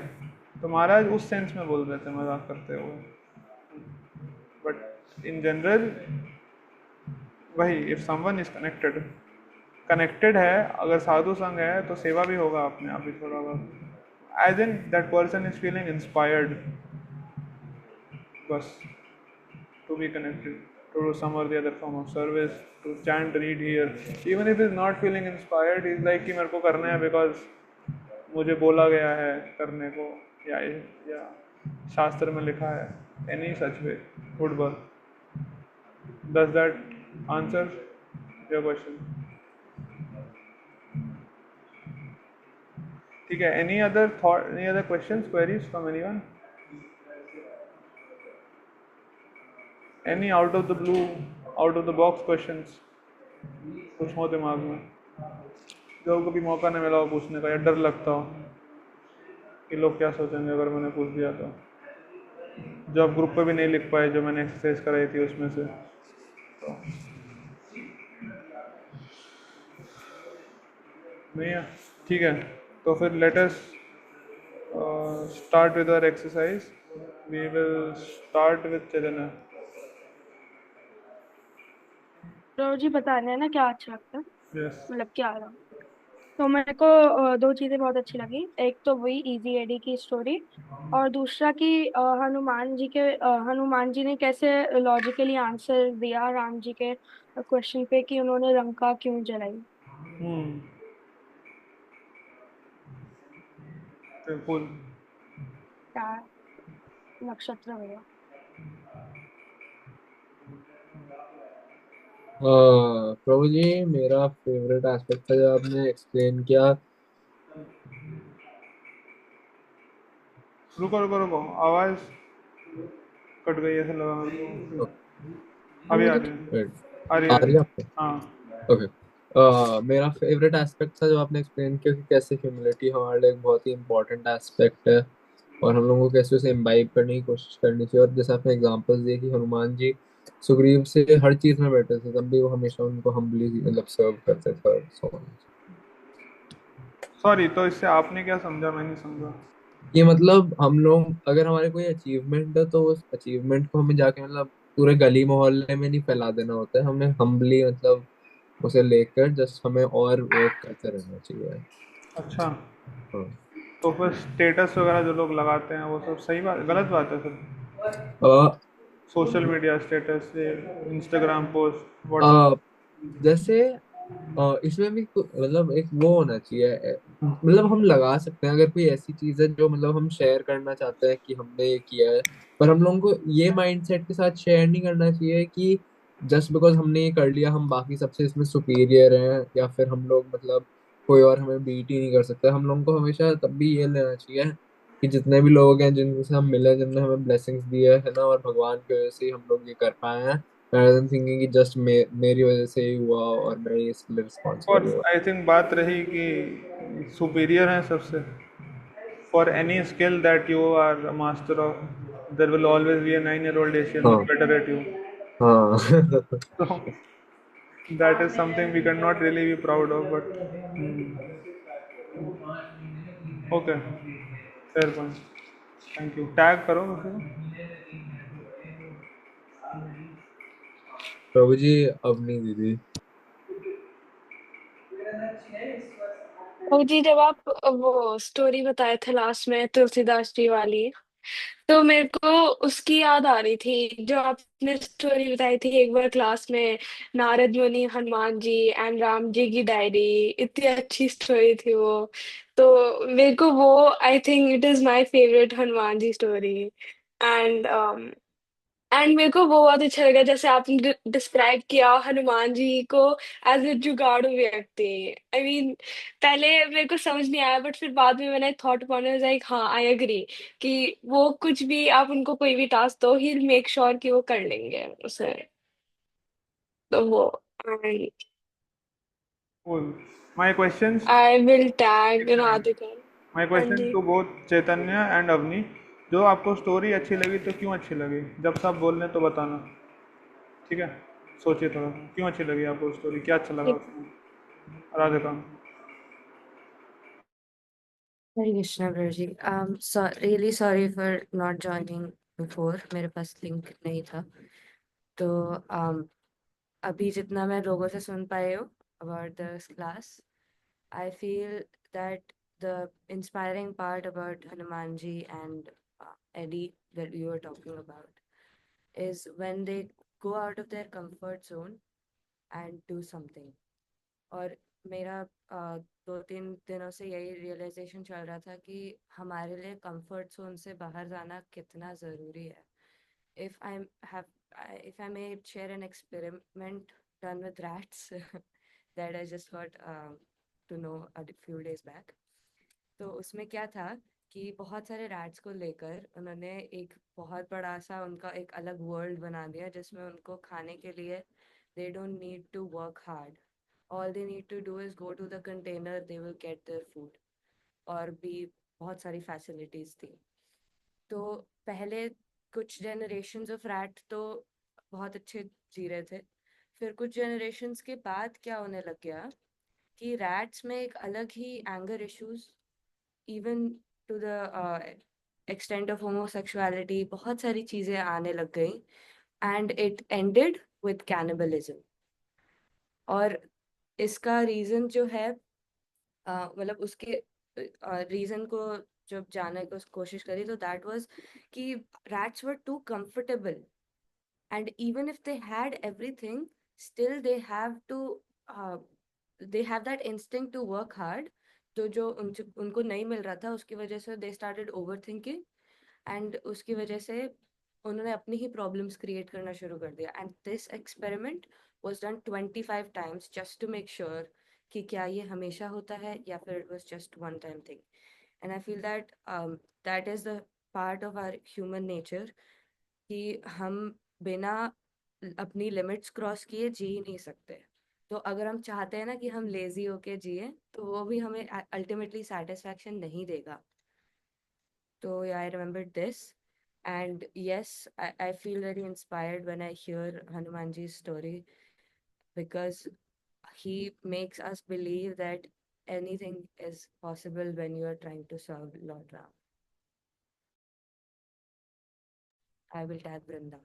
तो महाराज उस सेंस में बोल रहे थे मजाक करते हुए, बट इन जनरल वही, इफ समवन इज कनेक्टेड है, अगर साधु संग है तो सेवा भी होगा अपने आप ही थोड़ा बहुत, as in that person is feeling inspired, बस to be connected, to do some or the other form of service, to chant, read, hear. Even if he's not feeling inspired, he's like कि मेरे को करना है because मुझे बोला गया है करने को, या शास्त्र में लिखा है, any such way would work. Does that answer your question? ठीक है, any other thought, any other questions, queries from anyone? Any out of the blue, out of the box questions कुछ हो दिमाग में जो कभी मौका नहीं मिला हो पूछने का, या डर लगता हो कि लोग क्या सोचेंगे अगर मैंने पूछ दिया तो, जो आप ग्रुप पे भी नहीं लिख पाए, जो मैंने एक्सरसाइज कराई थी उसमें से। तो नहीं है, ठीक है। तो फिर let us start with our exercise. We will start with Chaitanya. प्रभु जी बताने है ना क्या अच्छा लगता है, Yes. मतलब क्या रहा। तो मेरे को दो चीजें बहुत अच्छी लगी। एक तो वही इजी एडी की स्टोरी, और दूसरा कि हनुमान जी ने कैसे लॉजिकली आंसर दिया राम जी के क्वेश्चन पे कि उन्होंने लंका क्यों जलाई। Hmm. Cool. क्या नक्षत्र हुआ। प्रभु जी, मेरा फेवरेट एस्पेक्ट था जो आपने एक्सप्लेन किया। रुको रुको रुको, आवाज कट गई ऐसा लगा मेरे को। अभी आ रही है, आ रही है, आ आ रही रही है है। आपको? हाँ। ओके। मेरा फेवरेट एस्पेक्ट था जो आपने एक्सप्लेन किया कि कैसे ह्यूमिलिटी हमारे लिए एक बहुत ही इंपॉर्टेंट एस्पेक्ट है, और हम लोगों को कैसे उसे इम्बाइब करने की कोशिश करनी चाहिए। और जैसे आपने एग्जांपल्स दिए कि हनुमान जी सुग्रीव से हर चीज में बैठे थे, तब भी वो हमेशा उनको हम्बली मतलब सर्व करते थे और so on। सॉरी, तो इससे आपने क्या समझा, मैं नहीं समझा। ये मतलब हम लोग अगर हमारे कोई अचीवमेंट है तो उस अचीवमेंट को हमें जाके मतलब पूरे गली मोहल्ले में नहीं फैला देना होता है, हमें हम्बली मतलब उसे लेकर जस्ट हमें और वर्क करते रहना चाहिए। अच्छा, हाँ। तो फिर स्टेटस वगैरह जो लोग लगाते हैं वो सब सही बात, गलत बात है फिर? Uh, social media status, Instagram post, uh, WhatsApp. जैसे इसमें भी मतलब एक वो होना चाहिए, मतलब हम लगा सकते हैं अगर कोई ऐसी चीज है जो मतलब हम शेयर करना चाहते हैं कि हमने ये किया है, पर हम लोगों को ये माइंडसेट के साथ शेयर नहीं करना चाहिए कि जस्ट बिकॉज हमने ये कर लिया हम बाकी सबसे इसमें सुपीरियर हैं, या फिर हम लोग मतलब कोई और हमें बीट ही नहीं कर सकता। हम लोगों को हमेशा तब भी ये लेना चाहिए कि जितने भी लोग हैं जिनसे हम मिले, जिनने हमें ब्लेसिंग्स दिए है ना, और भगवान की वजह से ही हम लोग ये कर पाए हैं, rather than thinking कि जस्ट मेरी वजह से ही हुआ और मैं इसके लिए और रिस्पॉन्सिबल हूँ। आई थिंक बात रही कि सुपीरियर हैं सबसे, for any skill that you are a master of, there will always be a 9-year old Asian who's हाँ better at you. हाँ। So that is something we cannot really be proud of, but okay, fair point. Thank you. Tag करो किसी को। प्रभु जी, अवनी दीदी। ओ जी, जब आप वो story बताए थे लास्ट में तुलसीदास जी वाली, तो मेरे को उसकी याद आ रही थी जो आपने स्टोरी बताई थी एक बार क्लास में, नारद मुनि हनुमान जी एंड राम जी की डायरी। इतनी अच्छी स्टोरी थी वो। तो मेरे को वो, I think it is my favourite Hanuman ji story. And मेरे को वो बहुत अच्छा लगा जैसे आपने डिस्क्राइब किया हनुमान जी को एज ए जुगाड़ू व्यक्ति। आई मीन पहले मेरे को समझ नहीं आया, बट फिर बाद में मैंने थॉट अपॉन इट, लाइक हाँ आई एग्री कि वो कुछ भी आप उनको कोई भी टास्क दो, ही मेक श्योर कि वो कर लेंगे उसे। तो वो Cool. My questions, I will tag Radhika. my हाँ question जी। to both Chaitanya and Avani, जो आपको स्टोरी अच्छी लगी तो क्यों अच्छी लगी? जब सब बोल रहे हैं तो बताना, ठीक है? सोचिए थोड़ा, क्यों अच्छी लगी आपको स्टोरी, क्या अच्छा लगा उसमें? Radhika. Hare Krishna Prabhu ji. Really sorry for not joining before, मेरे पास लिंक नहीं था। तो अभी जितना मैं लोगों से सुन पाई हूँ about this class, I feel that the inspiring part about Hanuman ji and Eddie that we were talking about is when they go out of their comfort zone and do something. और मेरा 2-3 दिनों से यही realisation चल रहा था कि हमारे लिए कंफर्ट जोन से बाहर जाना कितना ज़रूरी है। If I have, if I may share an experiment done with rats that I just got to know a few days back. तो उसमें क्या था कि बहुत सारे रैट्स को लेकर उन्होंने एक बहुत बड़ा सा उनका एक अलग वर्ल्ड बना दिया जिसमें उनको खाने के लिए they don't need to work hard, all they need to do is go to the container, they will get their food, और भी बहुत सारी फैसिलिटीज थी। तो पहले कुछ जनरेशन्स ऑफ रैट तो बहुत अच्छे जी रहे थे, फिर कुछ जनरेशन्स के बाद क्या होने लग गया कि रैट्स में एक अलग ही anger issues, even to the extent of homosexuality, बहुत सारी चीजें आने लग गई, and it ended with cannibalism. और इसका रीजन जो है मतलब उसके रीजन को जब जानने की कोशिश करी तो दैट वाज कि rats were too comfortable, and even if they had everything, still they have that instinct to work hard, तो जो उनको नहीं मिल रहा था उसकी वजह से they started overthinking, and उसकी वजह से उन्होंने अपनी ही problems create करना शुरू कर दिया, and this experiment was done 25 times just to make sure कि क्या ये हमेशा होता है या फिर it was just one time thing. And I feel that that is the part of our human nature कि हम बिना अपनी लिमिट्स क्रॉस किए जी ही नहीं सकते। तो अगर हम चाहते हैं ना कि हम लेजी होके जिए तो वो भी हमें अल्टीमेटली सेटिस्फैक्शन नहीं देगा। तो I remember this, and yes, I feel very inspired when I hear Hanuman ji story, because he makes us believe that anything is possible when you are trying to serve Lord Ram. I will tag Vrinda.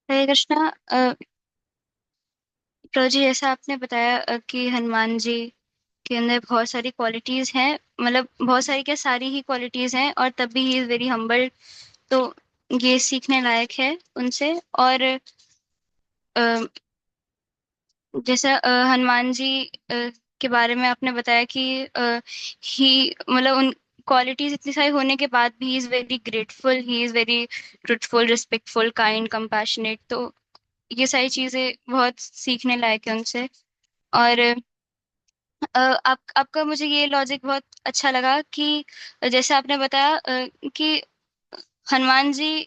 हरे कृष्णा। प्रभु जी, जैसा आपने बताया कि हनुमान जी के अंदर बहुत सारी qualities हैं, मतलब बहुत सारी क्या, सारी ही क्वालिटीज हैं, और तब भी ही इज वेरी हम्बल। तो ये सीखने लायक है उनसे। और अ, जैसा हनुमान जी के बारे में आपने बताया कि ही मतलब उन क्वालिटीज इतनी सारी होने के बाद भी he is very grateful, he is very truthful, respectful, kind, compassionate. तो ये सारी चीजें बहुत सीखने लायक है उनसे। और आपका मुझे ये लॉजिक बहुत अच्छा लगा कि जैसे आपने बताया कि हनुमान जी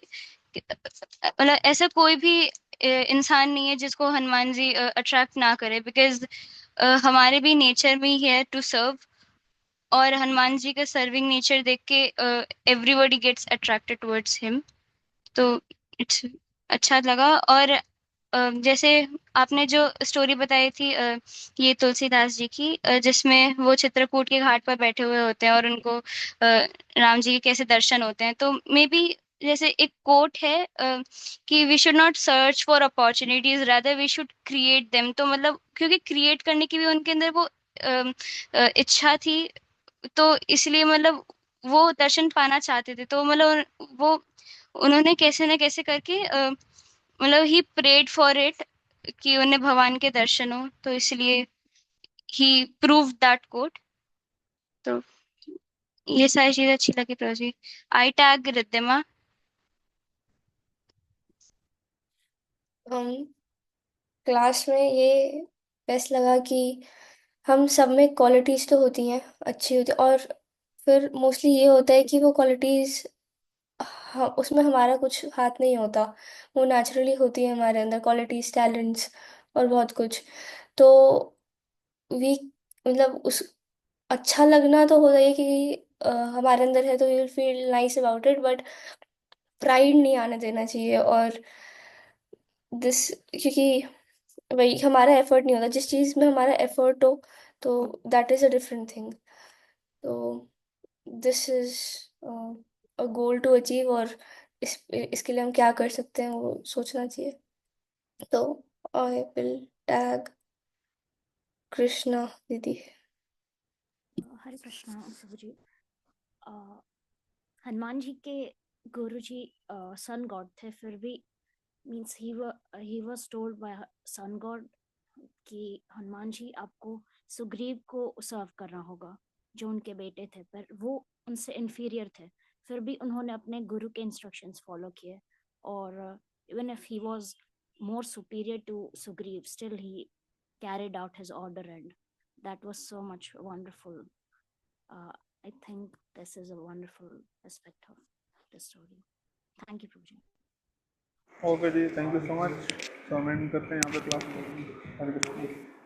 मतलब ऐसा कोई भी इंसान नहीं है जिसको हनुमान जी अट्रैक्ट ना करे, बिकॉज हमारे भी नेचर में ही है टू सर्व। और हनुमान जी का सर्विंग नेचर देख के everybody gets attracted towards him. तो इट्स अच्छा लगा। और जैसे आपने जो स्टोरी बताई थी ये तुलसीदास जी की, जिसमें वो चित्रकूट के घाट पर बैठे हुए होते हैं और उनको राम जी के कैसे दर्शन होते हैं, तो मे बी जैसे एक कोट है कि we should not search for opportunities, rather we should create them. तो मतलब क्योंकि क्रिएट करने की भी उनके अंदर वो इच्छा थी, तो इसलिए मतलब वो दर्शन पाना चाहते थे। तो मतलब वो उन्होंने कैसे ना कैसे करके मतलब ही प्रेड फॉर इट कि उन्हें भगवान के दर्शन हो, तो इसलिए ही प्रूव दैट कोट। तो ये सारी चीजें अच्छी लगी प्रभु जी। I tag Riddhima. हम क्लास में ये बेस्ट लगा कि हम सब में क्वालिटीज तो होती हैं, अच्छी होती, और फिर मोस्टली ये होता है कि वो क्वालिटीज उसमें हमारा कुछ हाथ नहीं होता, वो नेचुरली होती है हमारे अंदर, क्वालिटीज, टैलेंट्स और बहुत कुछ। तो वी मतलब उस अच्छा लगना तो होता है कि हमारे अंदर है, तो we will feel nice about it, but pride नहीं आने देना चाहिए। और दिस क्योंकि वही हमारा एफर्ट नहीं होता, जिस चीज़ में हमारा एफर्ट हो तो that is a different thing. तो this is a goal to achieve, और इसके लिए हम क्या कर सकते हैं वो सोचना चाहिए। तो आई विल टैग कृष्णा दीदी। हरे कृष्णा प्रभु जी। अ, हनुमान जी के गुरु जी सन गॉड थे, फिर भी means he was told by sun god कि हनुमान जी आपको सुग्रीव को सर्व करना होगा, जो उनके बेटे थे, पर वो उनसे इन्फीरियर थे। फिर भी उन्होंने अपने गुरु के इंस्ट्रक्शंस फॉलो किए, और even if he was more superior to Sugriv, still he carried out his order, and that was so much wonderful. I think this is a wonderful aspect of the story. Thank you, Prabhuji. Okay ji, thank you so much. So हम end करते हैं यहाँ पे class को। हरे कृष्ण।